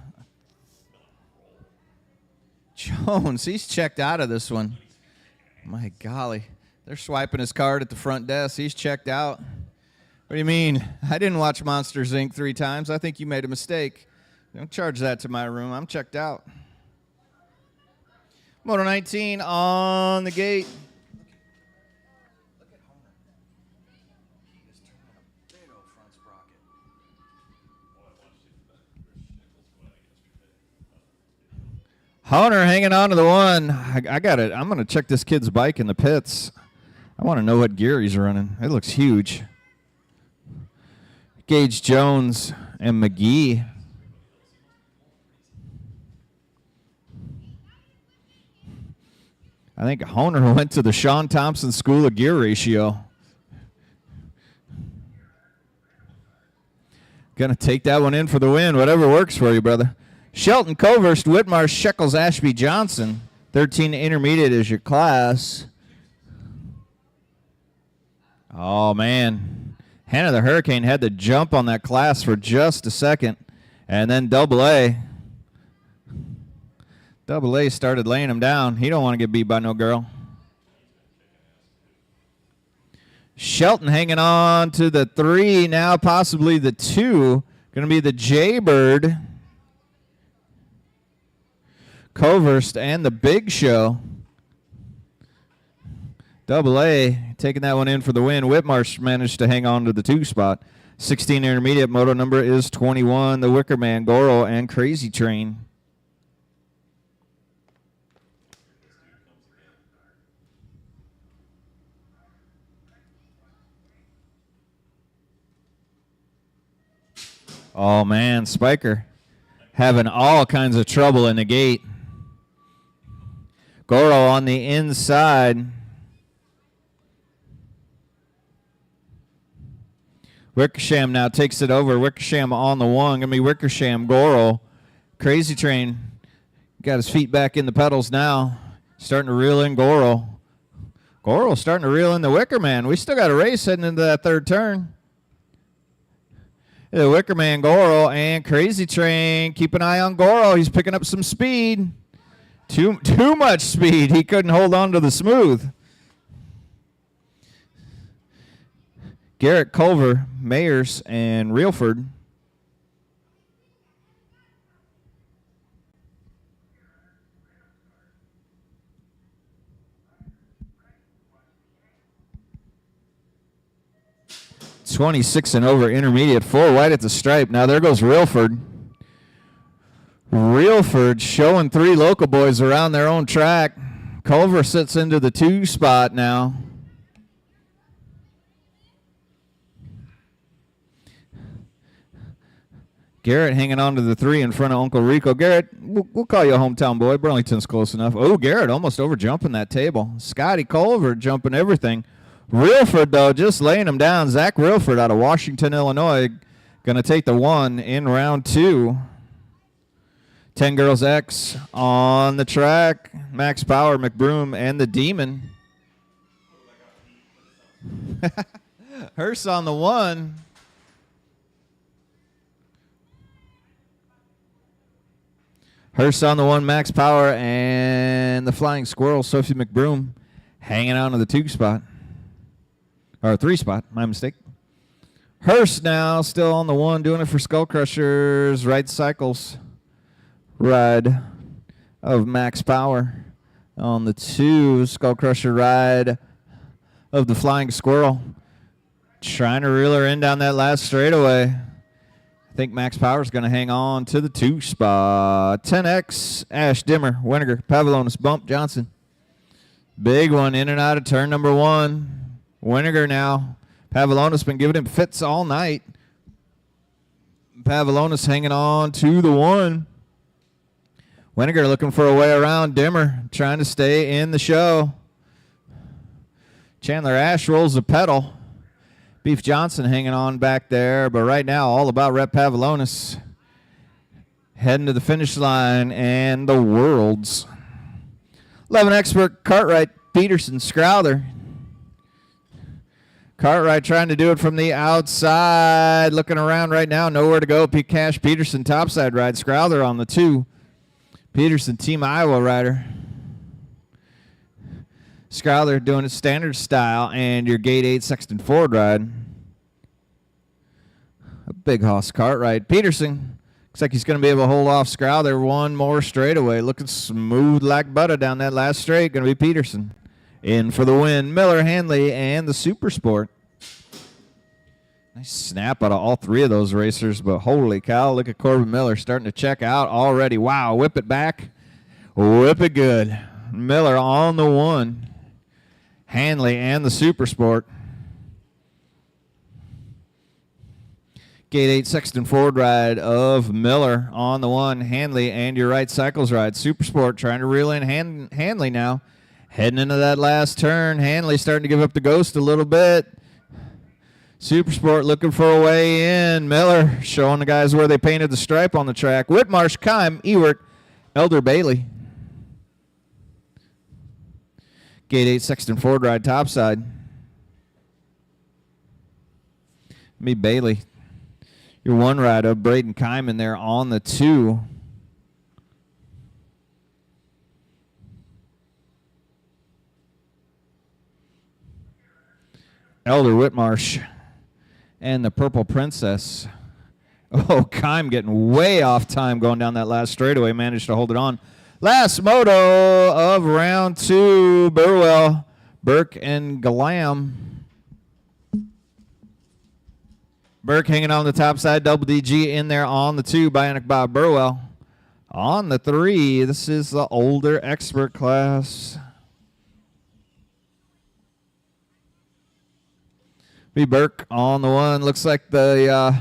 Jones, he's checked out of this one. My golly. They're swiping his card at the front desk. He's checked out. What do you mean? I didn't watch Monsters, Inc. 3 times. I think you made a mistake. Don't charge that to my room. I'm checked out. Moto 19 on the gate. Hunter hanging on to the one. I got it. I'm going to check this kid's bike in the pits. I want to know what gear he's running. It looks huge. Gage Jones and McGee. I think Hunter went to the Sean Thompson School of Gear Ratio. Going to take that one in for the win. Whatever works for you, brother. Shelton Coverst, Whitmar, Shekels, Ashby, Johnson. 13 intermediate is your class. Oh, man. Hannah the Hurricane had to jump on that class for just a second. And then Double A. Double A started laying him down. He don't want to get beat by no girl. Shelton hanging on to the 3, now possibly the 2. Going to be the Jaybird. Coverst and the Big Show. Double A taking that one in for the win. Whitmarsh managed to hang on to the 2 spot. 16 intermediate, moto number is 21. The Wicker Man, Goro, and Crazy Train. Oh, man, Spiker having all kinds of trouble in the gate. Goro on the inside. Wickersham now takes it over. Wickersham on the 1. Going to be Wickersham, Goro. Crazy Train got his feet back in the pedals now. Starting to reel in Goro. Goro starting to reel in the Wicker Man. We still got a race heading into that 3rd turn. The Wicker Man, Goro, and Crazy Train. Keep an eye on Goro. He's picking up some speed. Too much speed. He couldn't hold on to the smooth. Garrett Culver, Mayers, and Reelford. .26 and over intermediate, 4 wide at the stripe. Now there goes Reelford. Reelford showing 3 local boys around their own track. Culver sits into the 2 spot now. Garrett hanging on to the 3 in front of Uncle Rico. Garrett, we'll call you a hometown boy. Burlington's close enough. Oh, Garrett almost over jumping that table. Scotty Culver jumping everything. Reelford, though, just laying him down. Zach Reelford out of Washington, Illinois, going to take the 1 in round 2. 10 Girls X on the track. Max Power, McBroom, and the Demon. Hearst on the 1. Hearst on the 1, Max Power, and the Flying Squirrel, Sophie McBroom, hanging on to the 2 spot. Or 3 spot, my mistake. Hearst now still on the 1, doing it for Skull Crushers. Right Cycles ride of Max Power. On the 2, Skull Crusher ride of the Flying Squirrel. Trying to reel her in down that last straightaway. I think Max Power's going to hang on to the 2 spot. 10X, Ash, Dimmer, Winiger, Pavlonis, Bump, Johnson. Big one in and out of turn number 1. Winiger now. Pavlonis been giving him fits all night. Pavlonis hanging on to the 1. Winiger looking for a way around Dimmer, trying to stay in the show. Chandler Ash rolls the pedal. Beef Johnson hanging on back there, but right now all about Rep Pavlonis. heading to the finish line and the Worlds. 11 expert, Cartwright, Peterson, Scrowther. Cartwright trying to do it from the outside. Looking around right now. Nowhere to go. Cash Peterson topside ride. Scrowther on the 2. Peterson, Team Iowa rider. Scrowther doing it standard style. And your gate 8 Sexton Ford ride. A big hoss Cartwright. Peterson. Looks like he's going to be able to hold off Scrowther one more straightaway. Looking smooth like butter down that last straight. Going to be Peterson. In for the win, Miller, Hanley, and the Super Sport. Nice snap out of all 3 of those racers, but holy cow, look at Corbin Miller starting to check out already. Wow, whip it back. Whip it good. Miller on the 1. Hanley and the Super Sport. Gate 8 Sexton Ford ride of Miller on the 1. Hanley and your right cycles ride. Super Sport trying to reel in Hanley now. Heading into that last turn. Hanley starting to give up the ghost a little bit. Super Sport looking for a way in. Miller showing the guys where they painted the stripe on the track. Whitmarsh, Kime, Ewert, Elder, Bailey. Gate 8 Sexton Ford ride topside. Me Bailey. Your 1 ride of Braden Kime in there on the 2. Elder, Whitmarsh, and the Purple Princess. Oh, Kime getting way off time going down that last straightaway. Managed to hold it on. Last moto of round 2. Burwell, Burke, and Glam. Burke hanging on the top side. Double DG in there on the 2. Bionic Bob Burwell. On the 3. This is the older expert class. B. Burke on the 1. Looks like the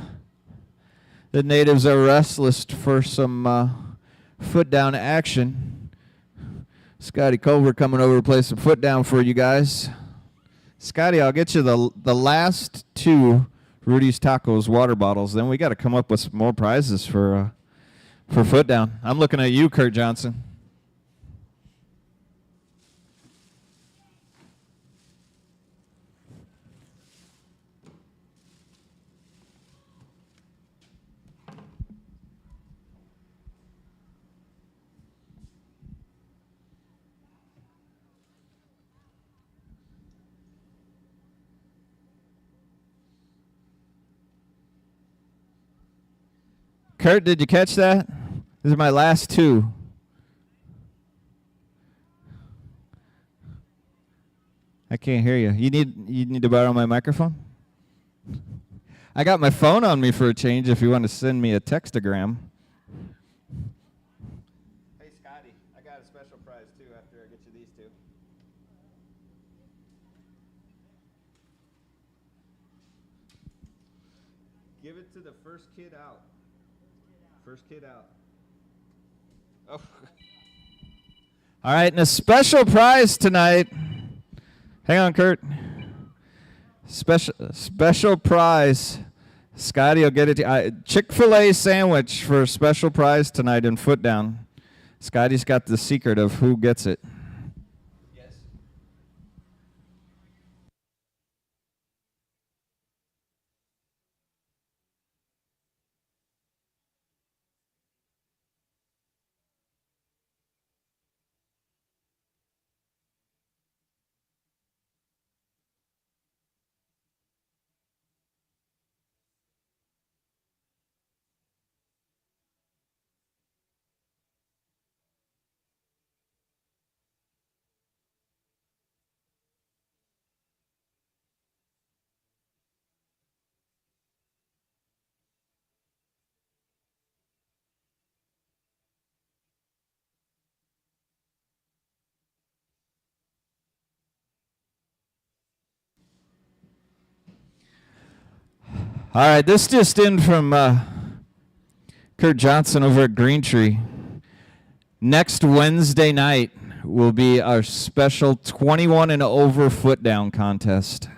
natives are restless for some foot down action. Scotty Culver coming over to play some foot down for you guys. Scotty, I'll get you the last 2 Rudy's Tacos water bottles. Then we got to come up with some more prizes for foot down. I'm looking at you, Kurt Johnson. Kurt, did you catch that? This is my last 2. I can't hear you. You need to borrow my microphone? I got my phone on me for a change if you want to send me a textogram. Hey, Scotty, I got a special prize, too, after I get you these 2. Give it to the first kid out. First kid out. Oh. All right, and a special prize tonight. Hang on, Kurt. Special prize. Scotty will get it. Chick-fil-A sandwich for a special prize tonight in foot down. Scotty's got the secret of who gets it. Yes. All right, this just in from Kurt Johnson over at Green Tree. Next Wednesday night will be our special 21 and over foot down contest.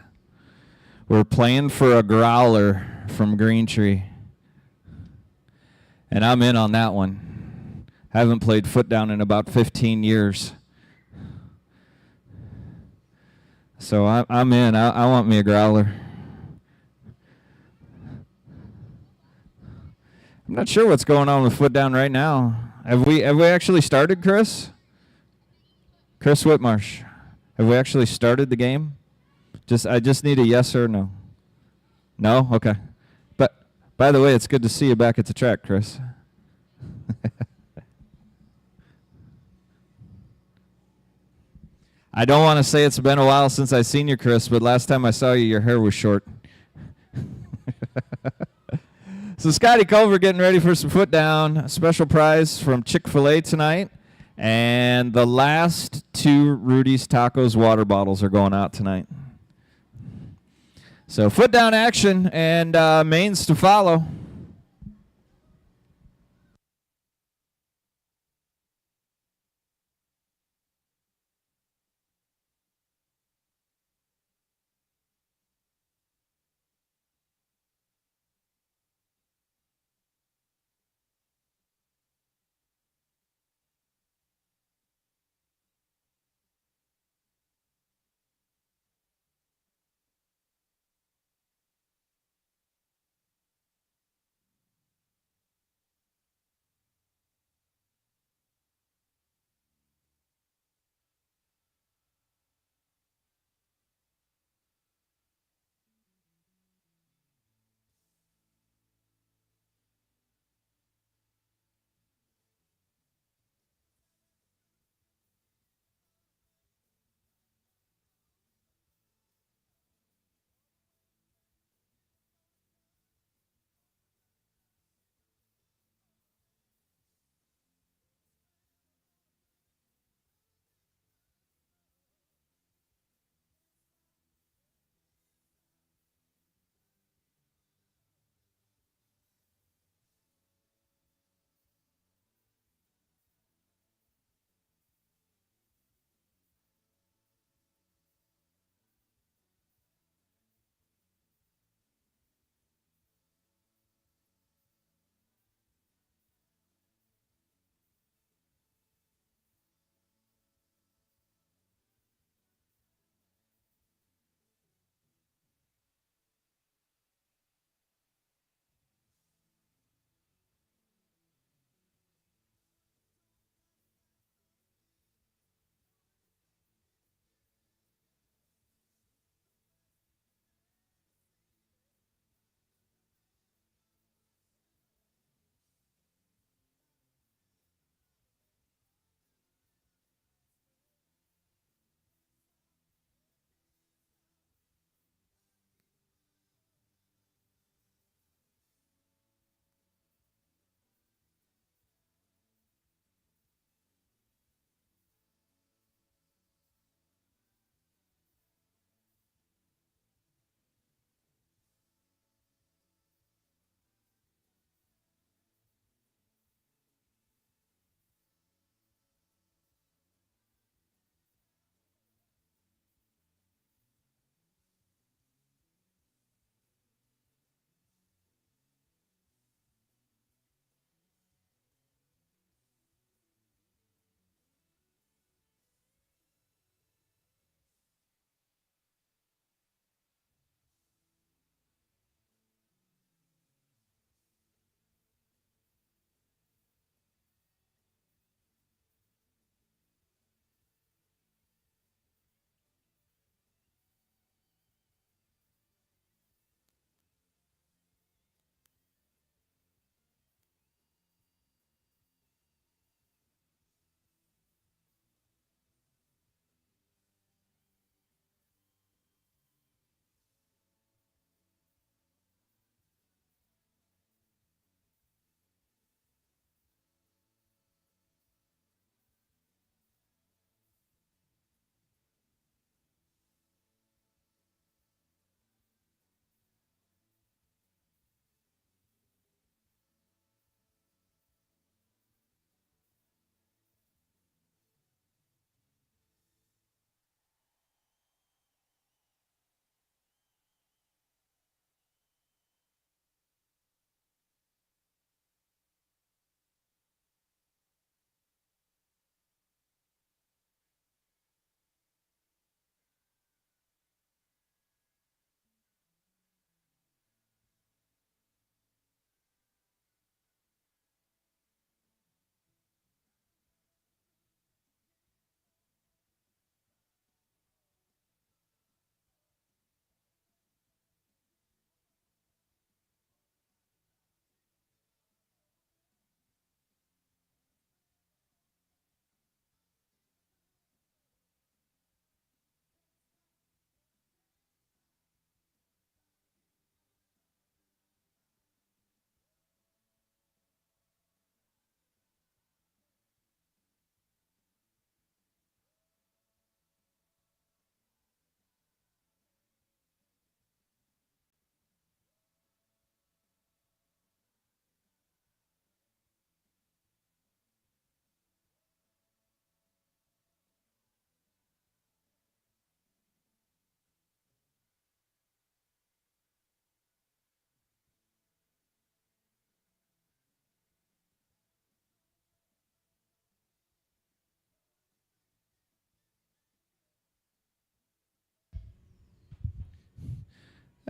We're playing for a growler from Green Tree. And I'm in on that one. Haven't played foot down in about 15 years. So I'm in. I want me a growler. I'm not sure what's going on with foot down right now. Have we actually started, Chris? Chris Whitmarsh. Have we actually started the game? I just need a yes or no. No? Okay. But by the way, it's good to see you back at the track, Chris. I don't want to say it's been a while since I seen you, Chris, but last time I saw you, your hair was short. So Scotty Culver getting ready for some foot down. A special prize from Chick-fil-A tonight. And the last 2 Rudy's Tacos water bottles are going out tonight. So foot down action and mains to follow.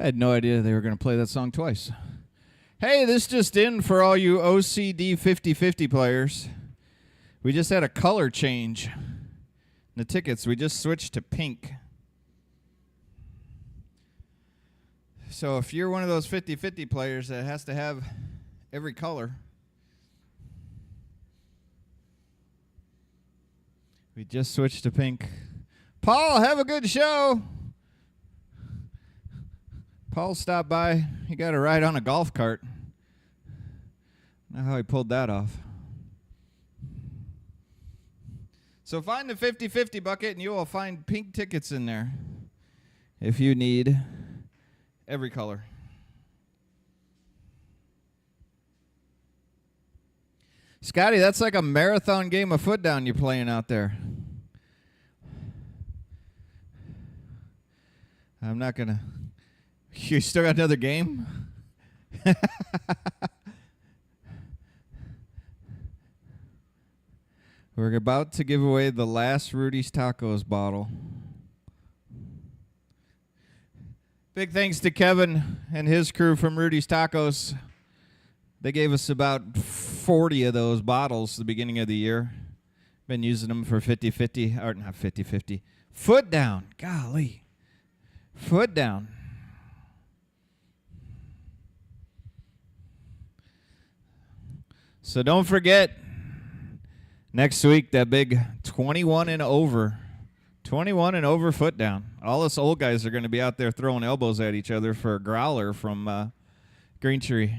I had no idea they were going to play that song twice. Hey, this just in for all you OCD 50/50 players. We just had a color change. The tickets, we just switched to pink. So if you're one of those 50/50 players that has to have every color, we just switched to pink. Paul, have a good show. Paul stopped by. He got a ride on a golf cart. I don't know how he pulled that off. So find the 50/50 bucket and you will find pink tickets in there if you need every color. Scotty, that's like a marathon game of foot down you're playing out there. I'm not going to. You still got another game? We're about to give away the last Rudy's Tacos bottle. Big thanks to Kevin and his crew from Rudy's Tacos. They gave us about 40 of those bottles at the beginning of the year. Been using them for 50/50, or not 50/50. Foot down. Golly. Foot down. So don't forget, next week, that big 21 and over. 21 and over foot down. All us old guys are going to be out there throwing elbows at each other for a growler from Green Tree.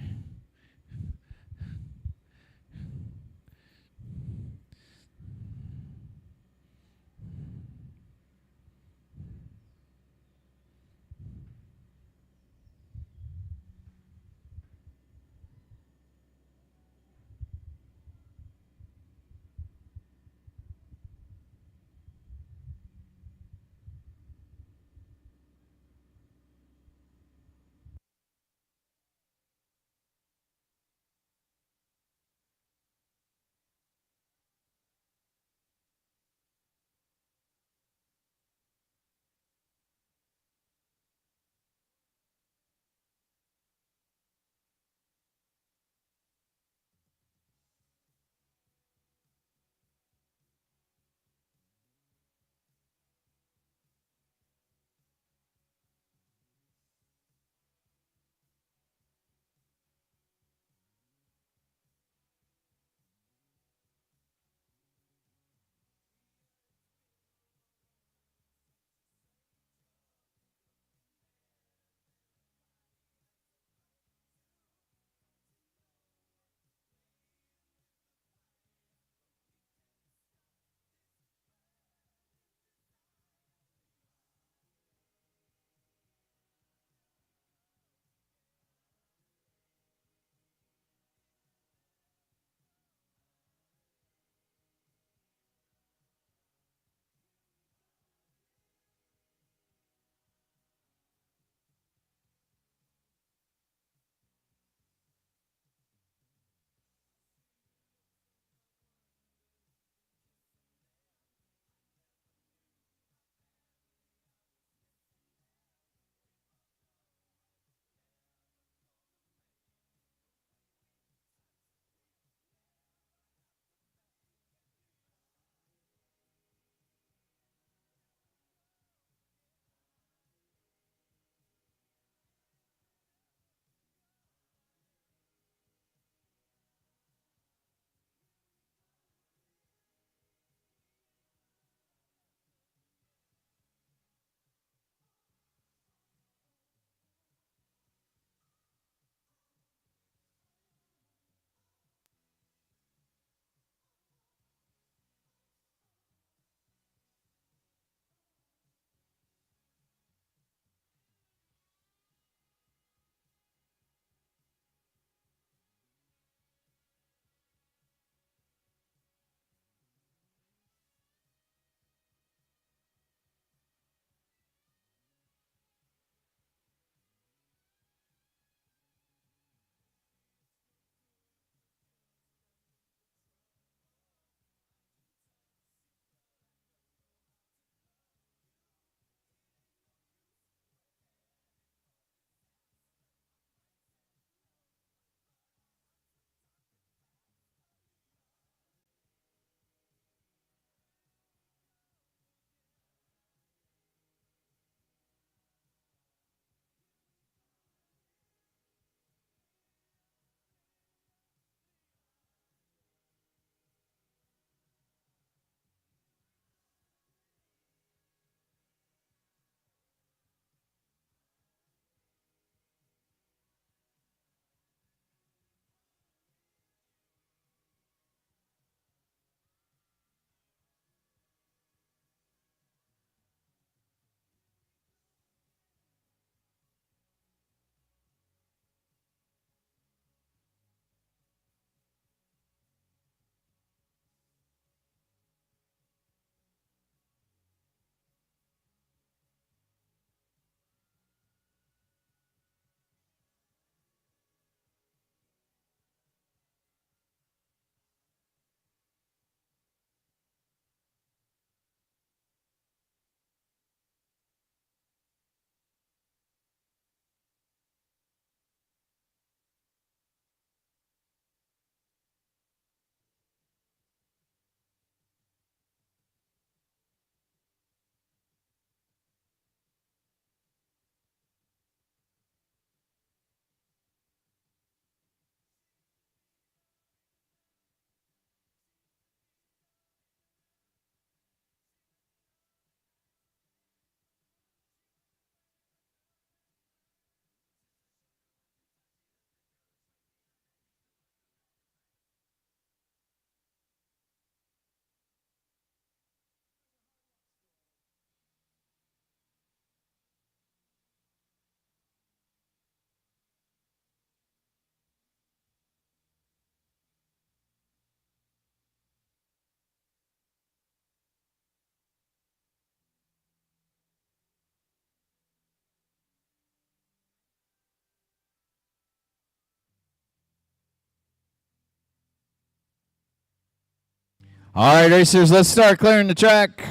All right, racers, let's start clearing the track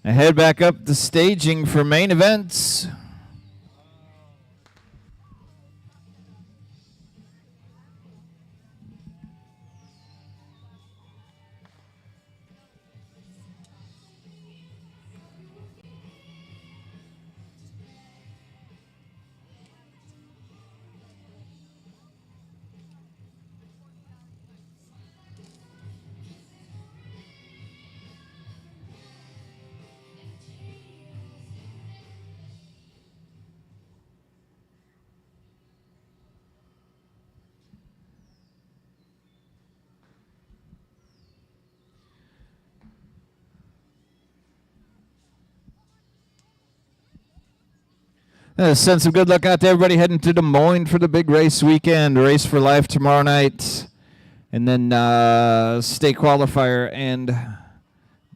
and head back up the staging for main events. Send some good luck out to everybody heading to Des Moines for the big race weekend. Race for Life tomorrow night. And then state qualifier and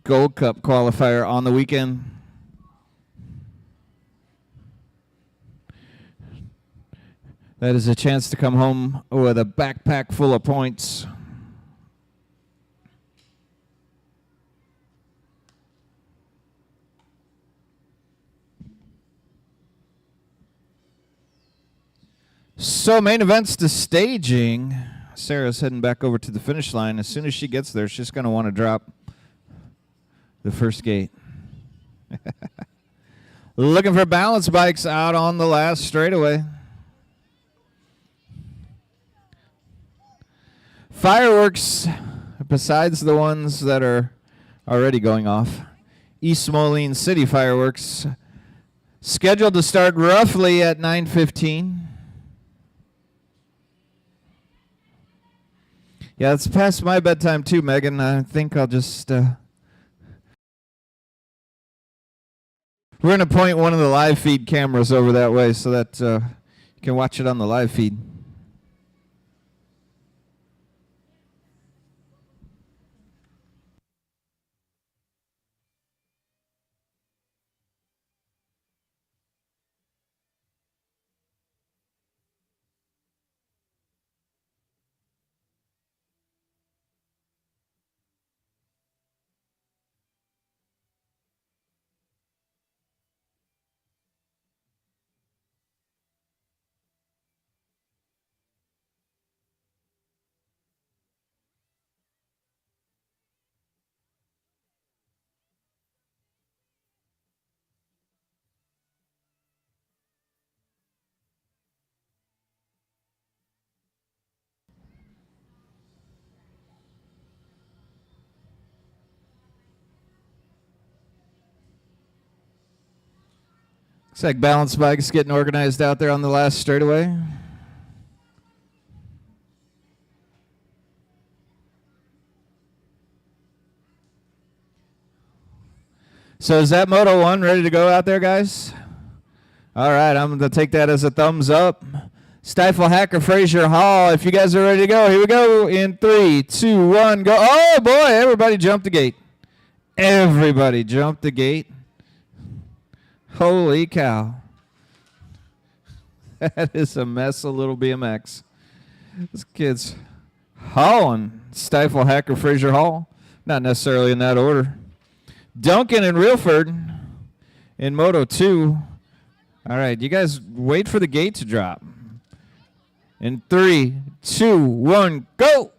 Gold Cup qualifier on the weekend. That is a chance to come home with a backpack full of points. So main events to staging. Sarah's heading back over to the finish line. As soon as she gets there, she's going to want to drop the first gate. Looking for balance bikes out on the last straightaway. Fireworks, besides the ones that are already going off. East Moline City fireworks, scheduled to start roughly at 9:15. Yeah, it's past my bedtime too, Megan. I think I'll just... We're going to point one of the live feed cameras over that way so that you can watch it on the live feed. Looks like balance bikes getting organized out there on the last straightaway. So is that Moto 1 ready to go out there, guys? All right, I'm going to take that as a thumbs up. Stifle Hacker Fraser Hall, if you guys are ready to go, here we go in 3, 2, 1, go. Oh, boy, everybody jumped the gate. Everybody jumped the gate. Holy cow. That is a mess of little BMX. This kid's hauling Stifle Hacker Fraser Hall. Not necessarily in that order. Duncan and Reelford in Moto 2. All right, you guys wait for the gate to drop. In 3, 2, 1, go!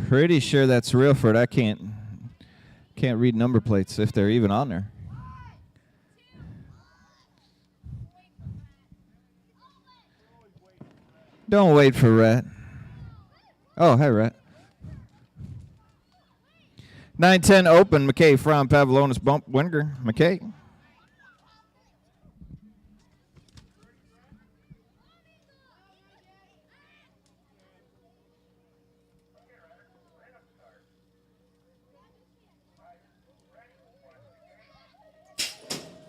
Pretty sure that's Reelford. I can't read number plates if they're even on there. Don't wait for Rhett. Oh, hi, Rhett. 9:10 open. McKay from Pavlonis bump. Wenger. McKay.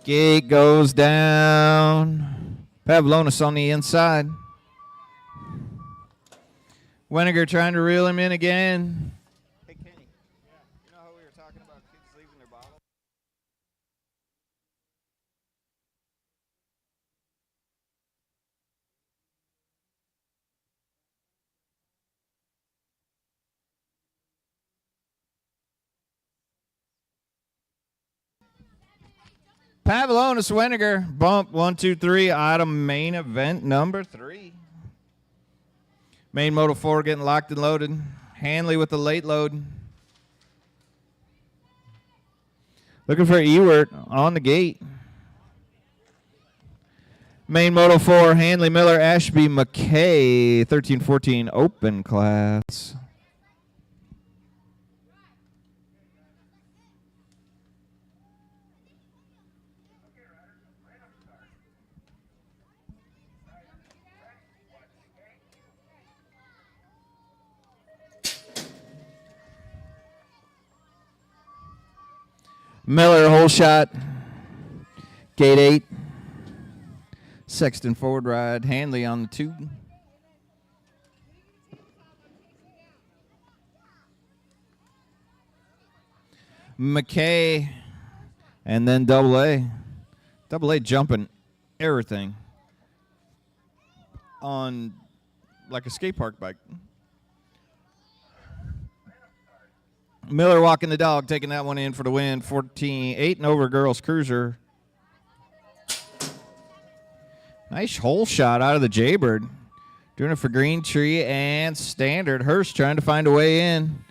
Gate goes down. Pavlonis on the inside. Weniger trying to reel him in again. Hey, Kenny. You know how we were talking about kids leaving their Pavlonis Weniger, bump 1, 2, 3 out of main event number 3. Main Moto 4 getting locked and loaded. Hanley with the late load. Looking for Ewert on the gate. Main Moto 4, Hanley, Miller, Ashby, McKay, 13-14 open class. Miller, hole shot, gate 8. Sexton forward ride, Hanley on the 2. McKay, and then double A. Double A jumping everything on like a skate park bike. Miller walking the dog, taking that one in for the win. 14-8 and over girls cruiser. Nice hole shot out of the Jaybird. Doing it for Green Tree and Standard. Hurst trying to find a way in.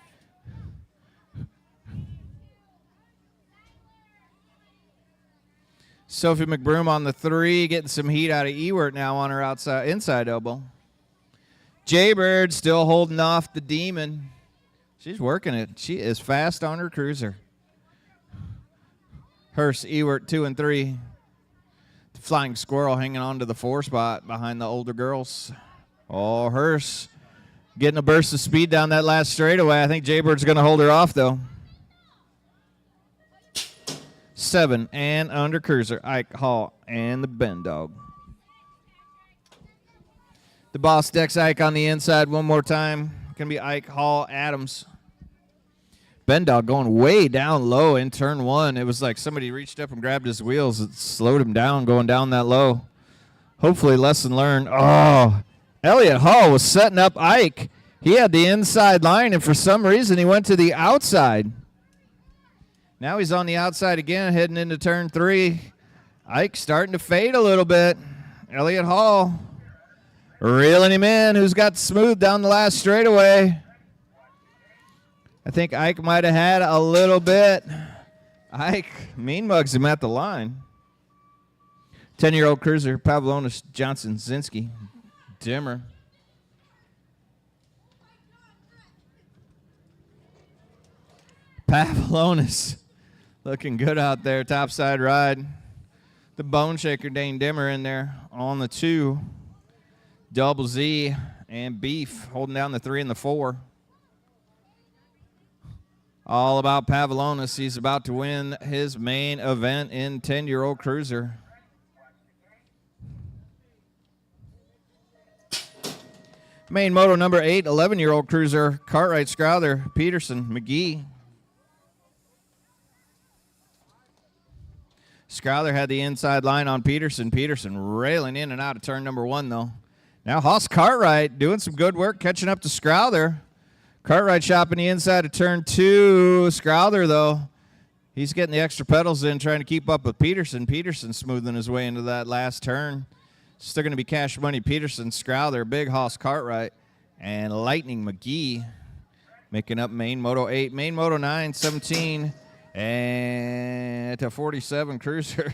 Sophie McBroom on the 3, getting some heat out of Ewert now on her inside elbow. Jaybird still holding off the Demon. She's working it. She is fast on her cruiser. Hurst, Ewert, 2 and 3. The Flying Squirrel hanging on to the 4 spot behind the older girls. Oh, Hurst getting a burst of speed down that last straightaway. I think Jaybird's going to hold her off, though. 7 and under cruiser. Ike Hall and the Ben Dog. The boss decks Ike on the inside one more time. Going to be Ike, Hall, Adams. Ben Dog going way down low in turn 1. It was like somebody reached up and grabbed his wheels. It slowed him down going down that low. Hopefully lesson learned. Oh, Elliott Hall was setting up Ike. He had the inside line, and for some reason he went to the outside. Now he's on the outside again, heading into turn 3. Ike starting to fade a little bit. Elliott Hall reeling him in. Who's got smooth down the last straightaway? I think Ike might have had a little bit. Ike mean mugs him at the line. 10-year-old cruiser, Pavlonis, Johnson, Zinski, Dimmer. Pavlonis looking good out there, topside ride. The Bone Shaker, Dane Dimmer in there on the 2. Double Z and Beef holding down the 3 and the 4. All about Pavlonis. He's about to win his main event in 10-year-old cruiser. Main moto number 8, 11-year-old cruiser, Cartwright, Scrowther, Peterson, McGee. Scrowther had the inside line on Peterson. Peterson railing in and out of turn number 1, though. Now Hoss Cartwright doing some good work, catching up to Scrowther. Cartwright shopping the inside of turn 2. Scrowther, though, he's getting the extra pedals in, trying to keep up with Peterson. Peterson smoothing his way into that last turn. Still going to be Cash Money, Peterson, Scrowther, Big Hoss Cartwright, and Lightning McGee making up main moto 8. Main moto 9, 17, and to 47 cruiser.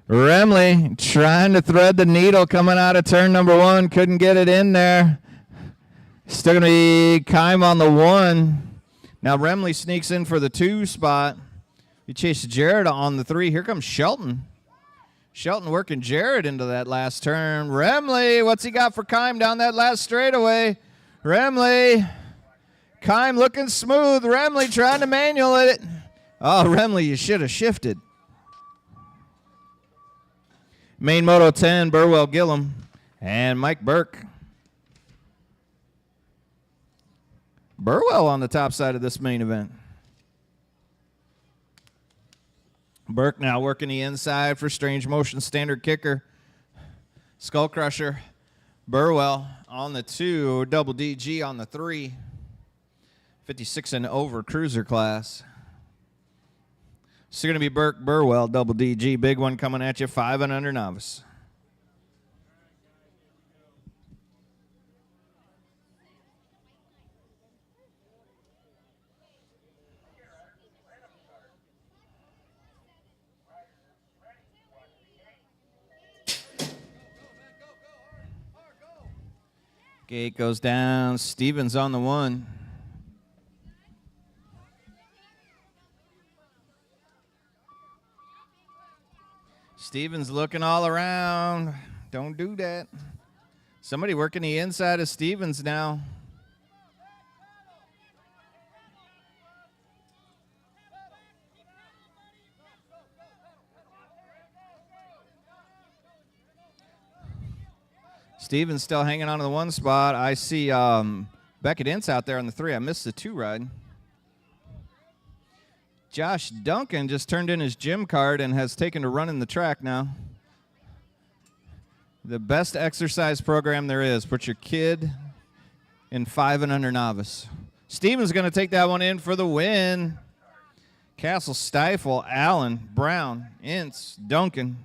Remley trying to thread the needle coming out of turn number 1. Couldn't get it in there. Still going to be Kime on the 1. Now Remley sneaks in for the 2 spot. He chased Jared on the 3. Here comes Shelton. Shelton working Jared into that last turn. Remley, what's he got for Kime down that last straightaway? Remley. Kime looking smooth. Remley trying to manual it. Oh, Remley, you should have shifted. Main moto 10, Burwell Gillum and Mike Burke. Burwell on the top side of this main event. Burke now working the inside for Strange Motion Standard Kicker. Skull Crusher. Burwell on the 2, Double DG on the 3. 56 and over cruiser class. So going to be Burke Burwell, double DG. Big one coming at you, 5 and under novice. Gate goes down. Stevens on the 1. Stevens looking all around. Don't do that. Somebody working the inside of Stevens now. Stevens still hanging on to the 1 spot. I see Beckett Ince out there on the 3. I missed the 2 ride. Josh Duncan just turned in his gym card and has taken to running the track now. The best exercise program there is. Put your kid in 5 and under novice. Stevens going to take that one in for the win. Castle, Stifle, Allen, Brown, Ince, Duncan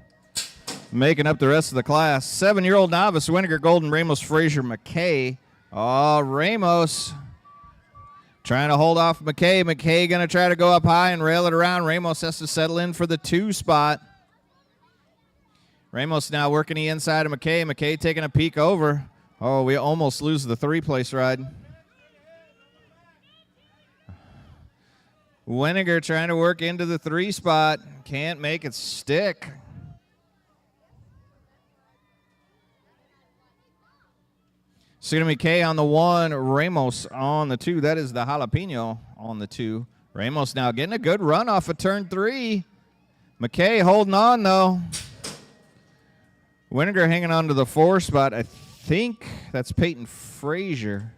making up the rest of the class. 7-year-old novice, Winiger, Golden, Ramos, Frazier, McKay. Oh, Ramos trying to hold off McKay. McKay going to try to go up high and rail it around. Ramos has to settle in for the 2 spot. Ramos now working the inside of McKay. McKay taking a peek over. Oh, we almost lose the 3-place ride. Winiger trying to work into the 3 spot. Can't make it stick. So going to be K on the 1, Ramos on the 2. That is the jalapeno on the 2. Ramos now getting a good run off of turn 3. McKay holding on, though. Winiger hanging on to the 4 spot. I think that's Peyton Frazier.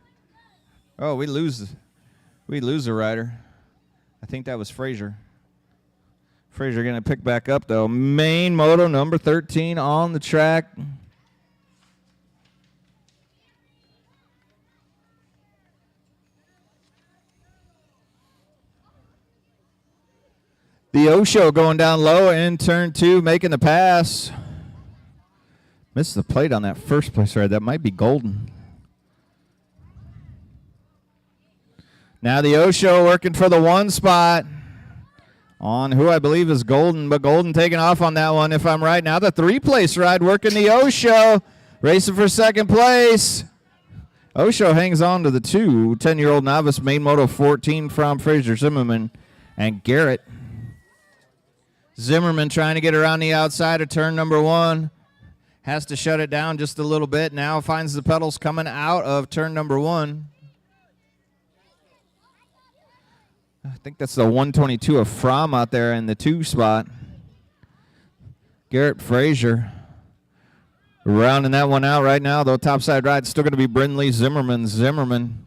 Oh, we lose a rider. I think that was Frazier. Frazier going to pick back up, though. Main moto number 13 on the track. The Osho going down low in turn 2, making the pass. Missed the plate on that first place ride. That might be Golden. Now the Osho working for the 1 spot on who I believe is Golden, but Golden taking off on that one if I'm right. Now the 3-place ride working the Osho, racing for 2nd place. Osho hangs on to the 2. 10-year-old novice, main moto 14 from Fraser Zimmerman and Garrett. Zimmerman trying to get around the outside of turn number 1. Has to shut it down just a little bit. Now finds the pedals coming out of turn number 1. I think that's the 122 of Fromm out there in the 2 spot. Garrett Frazier rounding that one out right now, though. Topside ride still going to be Brindley Zimmerman. Zimmerman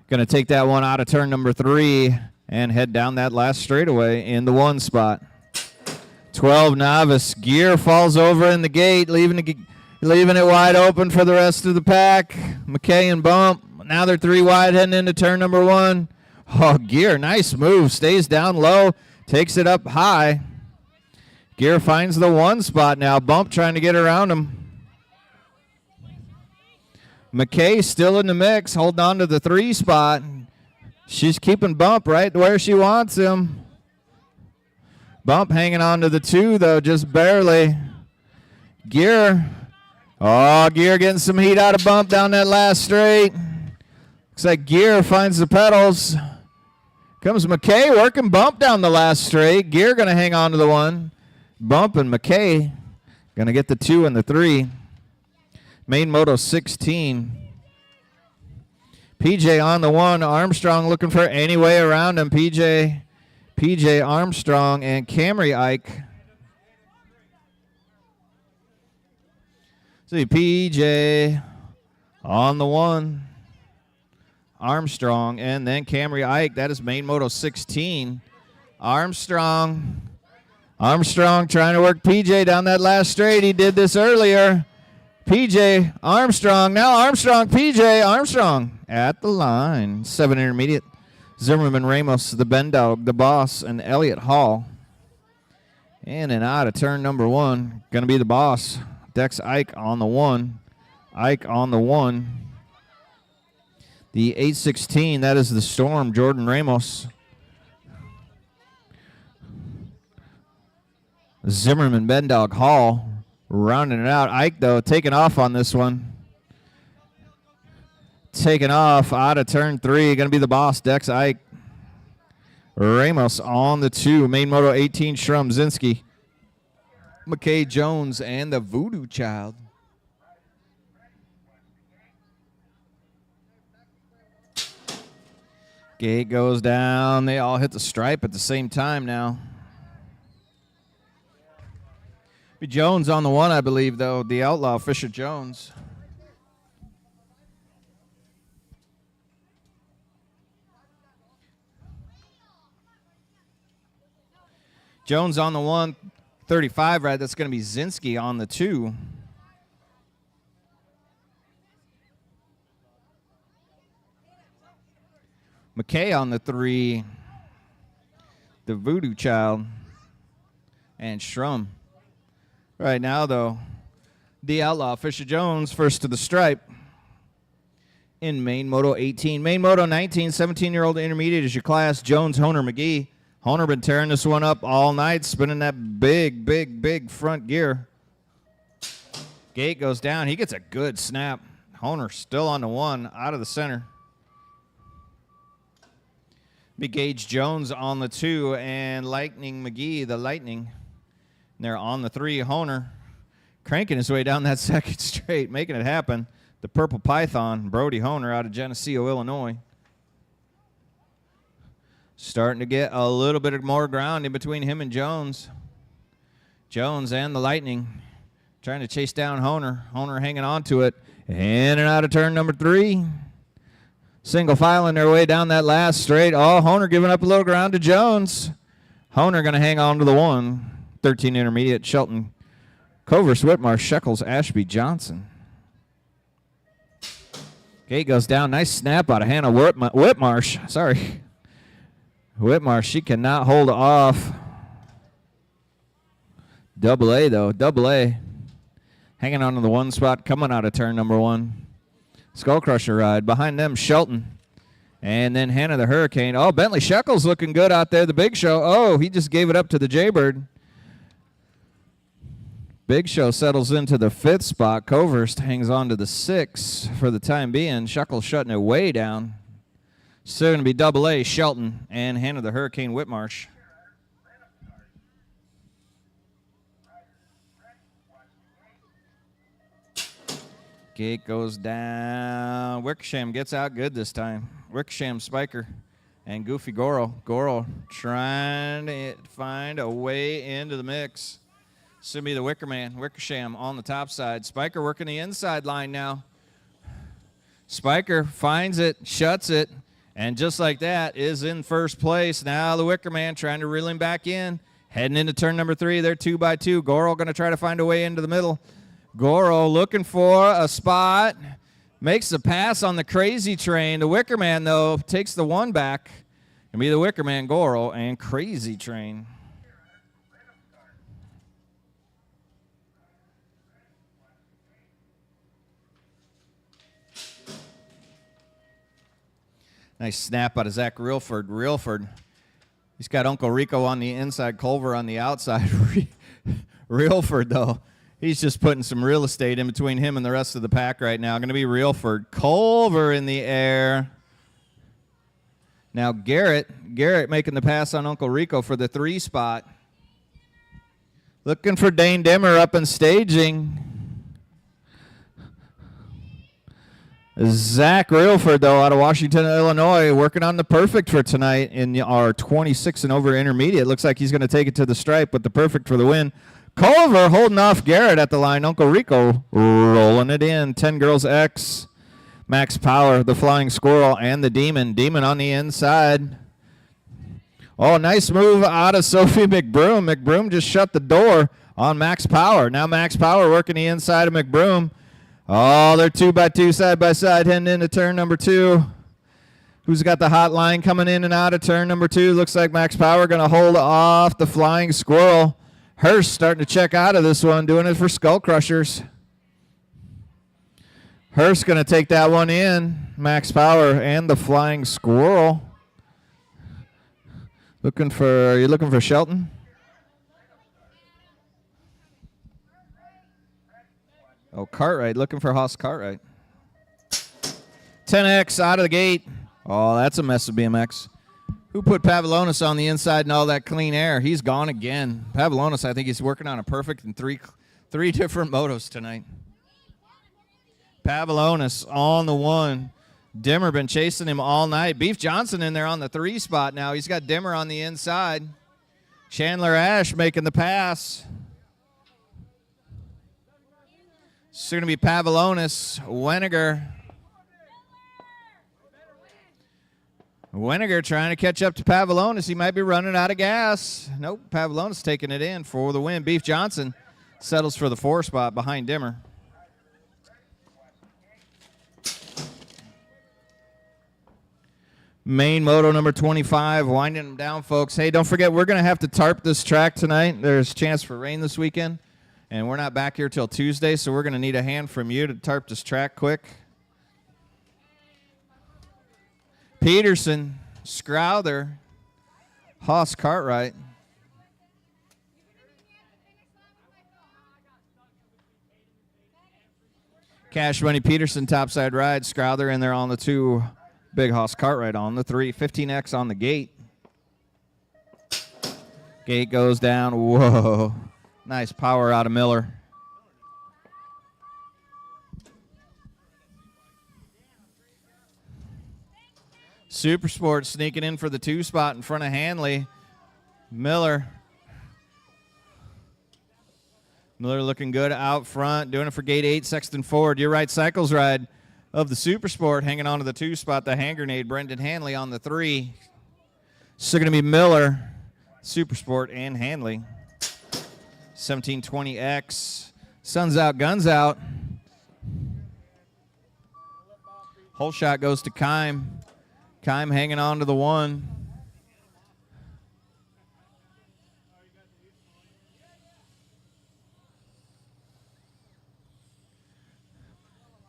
going to take that one out of turn number 3 and head down that last straightaway in the 1 spot. 12 novice. Gear falls over in the gate, leaving it wide open for the rest of the pack. McKay and Bump. Now they're 3 wide heading into turn number 1. Oh, Gear, nice move. Stays down low, takes it up high. Gear finds the 1 spot now. Bump trying to get around him. McKay still in the mix, holding on to the 3 spot. She's keeping Bump right where she wants him. Bump hanging on to the 2, though, just barely. Gear. Oh, Gear getting some heat out of Bump down that last straight. Looks like Gear finds the pedals. Comes McKay working Bump down the last straight. Gear going to hang on to the 1. Bump and McKay going to get the 2 and the 3. Main moto 16. PJ on the 1. Armstrong looking for any way around him. PJ Armstrong and Camry Ike. See, PJ on the 1. Armstrong and then Camry Ike. That is main moto 16. Armstrong trying to work PJ down that last straight. He did this earlier. PJ Armstrong. Now Armstrong, PJ Armstrong at the line. 7 intermediate. Zimmerman Ramos, the Bendog, the Boss, and Elliott Hall. In and out of turn number 1. Going to be the Boss. Dex Ike on the 1. Ike on the 1. The 816, that is the Storm, Jordan Ramos. Zimmerman, Bendog, Hall, rounding it out. Ike, though, taking off on this one. Taking off out of turn 3. Going to be the Boss, Dex Ike. Ramos on the 2. Main moto 18, Shrum, Zinski. McKay Jones and the Voodoo Child. Gate goes down. They all hit the stripe at the same time now. Be Jones on the 1, I believe, though. The Outlaw, Fisher Jones. Jones on the 1, 35 right. That's going to be Zinski on the 2. McKay on the 3, the Voodoo Child, and Shrum. Right now, though, the Outlaw, Fisher Jones, first to the stripe in Main Moto 18. Main Moto 19, 17-year-old intermediate is your class. Jones, Honer, McGee. Honer been tearing this one up all night, spinning that big, big, big front gear. Gate goes down. He gets a good snap. Honer still on the 1, out of the center. Big Gage Jones on the 2, and Lightning McGee, the Lightning. And they're on the 3. Honer cranking his way down that second straight, making it happen. The Purple Python, Brody Honer out of Geneseo, Illinois. Starting to get a little bit more ground in between him and Jones. Jones and the Lightning trying to chase down Honer. Honer hanging on to it. In and out of turn number 3. Single filing their way down that last straight. Oh, Honer giving up a little ground to Jones. Honer going to hang on to the 1. 13 intermediate, Shelton, Covers, Whitmarsh, Shekels, Ashby, Johnson. Gate goes down. Nice snap out of Hannah Whitmarsh. Sorry. Whitmarsh, she cannot hold off. Double A, though. Double A. Hanging on to the 1 spot, coming out of turn number 1. Skull Crusher ride. Behind them, Shelton. And then Hannah the Hurricane. Oh, Bentley Shekels looking good out there. The Big Show. Oh, he just gave it up to the Jaybird. Big Show settles into the 5th spot. Coverst hangs on to the 6 for the time being. Shekels shutting it way down. Still going to be double A, Shelton, and Hannah the Hurricane Whitmarsh. Gate goes down. Wickersham gets out good this time. Wickersham, Spiker, and Goofy Goro. Goro trying to find a way into the mix. This will be the Wickerman. Wickersham on the top side. Spiker working the inside line now. Spiker finds it, shuts it, and just like that is in first place. Now the Wickerman trying to reel him back in. Heading into turn number 3. They're 2 by 2. Goro going to try to find a way into the middle. Goro looking for a spot. Makes the pass on the Crazy Train. The Wickerman, though, takes the 1 back. It'll be the Wickerman, Goro, and Crazy Train. Nice snap out of Zach Reelford. Reelford, he's got Uncle Rico on the inside, Culver on the outside. Reelford, though, he's just putting some real estate in between him and the rest of the pack right now. Going to be Reelford. Culver in the air. Now Garrett making the pass on Uncle Rico for the 3 spot. Looking for Dane Dimmer up and staging. Zach Reelford, though, out of Washington, Illinois, working on the perfect for tonight in our 26 and over intermediate. Looks like he's going to take it to the stripe with the perfect for the win. Culver holding off Garrett at the line. Uncle Rico rolling it in. 10 Girls X. Max Power, the Flying Squirrel, and the Demon. Demon on the inside. Oh, nice move out of Sophie McBroom. McBroom just shut the door on Max Power. Now Max Power working the inside of McBroom. Oh, they're 2x2 side by side heading into turn number 2. Who's got the hot line coming in and out of turn number 2? Looks like Max Power going to hold off the Flying Squirrel. Hurst starting to check out of this one, doing it for Skull Crushers. Hurst going to take that one in. Max Power and the Flying Squirrel. Are you looking for Shelton? Oh, Cartwright, looking for Haas Cartwright. 10X out of the gate. Oh, that's a mess of BMX. Who put Pavlonis on the inside and all that clean air? He's gone again. Pavlonis, I think he's working on a perfect in three different motos tonight. Pavlonis on the 1. Dimmer been chasing him all night. Beef Johnson in there on the 3 spot now. He's got Dimmer on the inside. Chandler Ash making the pass. It's going to be Pavlonis, Weniger. Weniger trying to catch up to Pavlonis. He might be running out of gas. Nope, Pavlonis taking it in for the win. Beef Johnson settles for the 4 spot behind Dimmer. Main moto number 25, winding them down, folks. Hey, don't forget, we're going to have to tarp this track tonight. There's a chance for rain this weekend, and we're not back here till Tuesday, so we're going to need a hand from you to tarp this track quick. Peterson, Scrowther, Haas Cartwright. Cash Money Peterson topside ride. Scrowther in there on the 2. Big Haas Cartwright on the 3. 15X on the gate. Gate goes down. Whoa. Nice power out of Miller. Super Sport sneaking in for the 2 spot in front of Hanley. Miller looking good out front, doing it for gate 8, Sexton Ford. Your right cycles ride of the Super Sport, hanging on to the 2 spot, the hand grenade, Brendan Hanley on the 3. So going to be Miller, Super Sport, and Hanley. 1720X. Sun's out, guns out. Whole shot goes to Kime. Kime hanging on to the 1.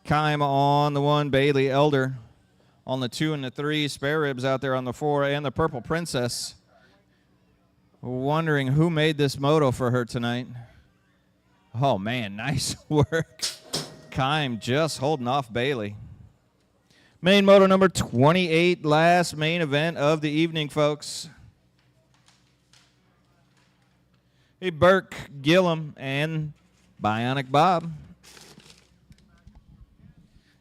Kime on the 1. Bailey Elder on the 2 and the 3. Spare Ribs out there on the 4. And the Purple Princess. Wondering who made this moto for her tonight. Oh, man, nice work. Kime just holding off Bailey. Main moto number 28, last main event of the evening, folks. Hey, Burke, Gillum, and Bionic Bob.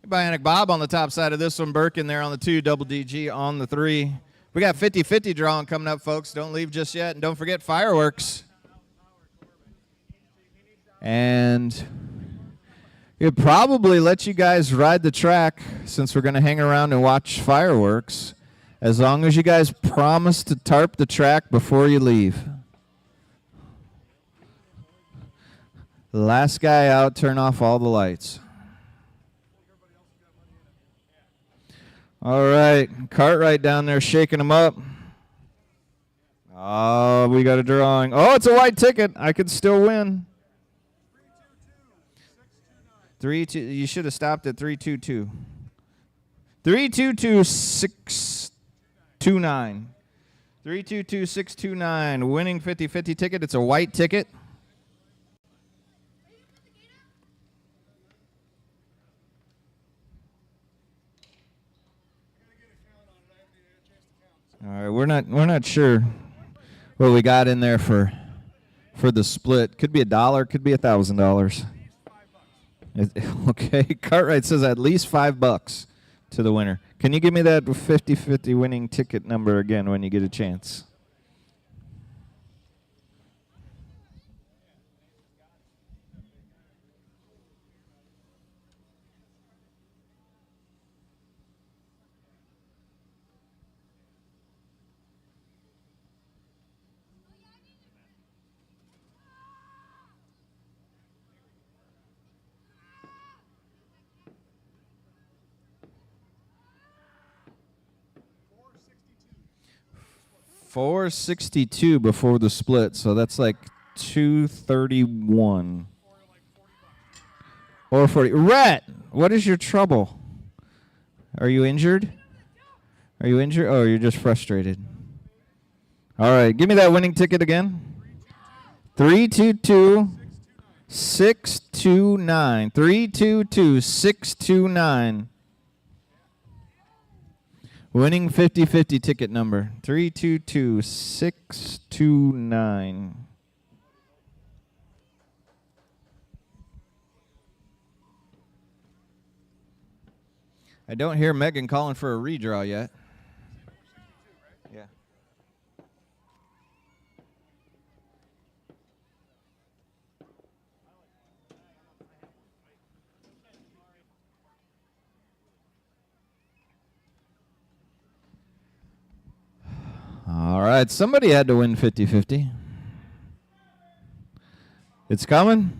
Hey, Bionic Bob on the top side of this one. Burke in there on the 2, Double DG on the 3. We got 50-50 drawing coming up, folks. Don't leave just yet. And don't forget fireworks. And it'd probably let you guys ride the track since we're going to hang around and watch fireworks, as long as you guys promise to tarp the track before you leave. Last guy out, turn off all the lights. All right, Cartwright down there shaking them up. Oh, we got a drawing. Oh, it's a white ticket. I could still win. 3-2. You should have stopped at 3-2-2. 3-2-2-6-2-9. 3-2-2-6-2-9. Winning 50-50 ticket. It's a white ticket. All right, we're not sure what we got in there for the split. Could be $1, could be $1,000. Okay, Cartwright says at least $5 to the winner. Can you give me that 50-50 winning ticket number again when you get a chance? 462 before the split, so that's like 231. Or 40. Rhett, what is your trouble? Are you injured? Are you injured? Oh, you're just frustrated. All right, give me that winning ticket again. 322-629. 322-629. Winning 50-50 ticket number. 322-629. I don't hear Megan calling for a redraw yet. Yeah. All right, somebody had to win 50-50. It's coming.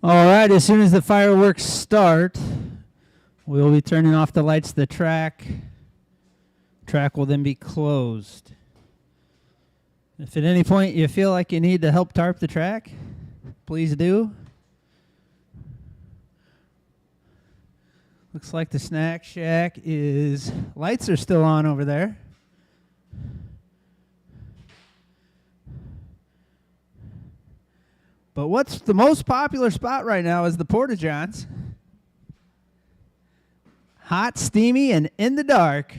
All right, as soon as the fireworks start, we'll be turning off the lights of the track. Track will then be closed. If at any point you feel like you need to help tarp the track, please do. Looks like the snack shack lights are still on over there. But what's the most popular spot right now is the Porta-Johns. Hot, steamy, and in the dark.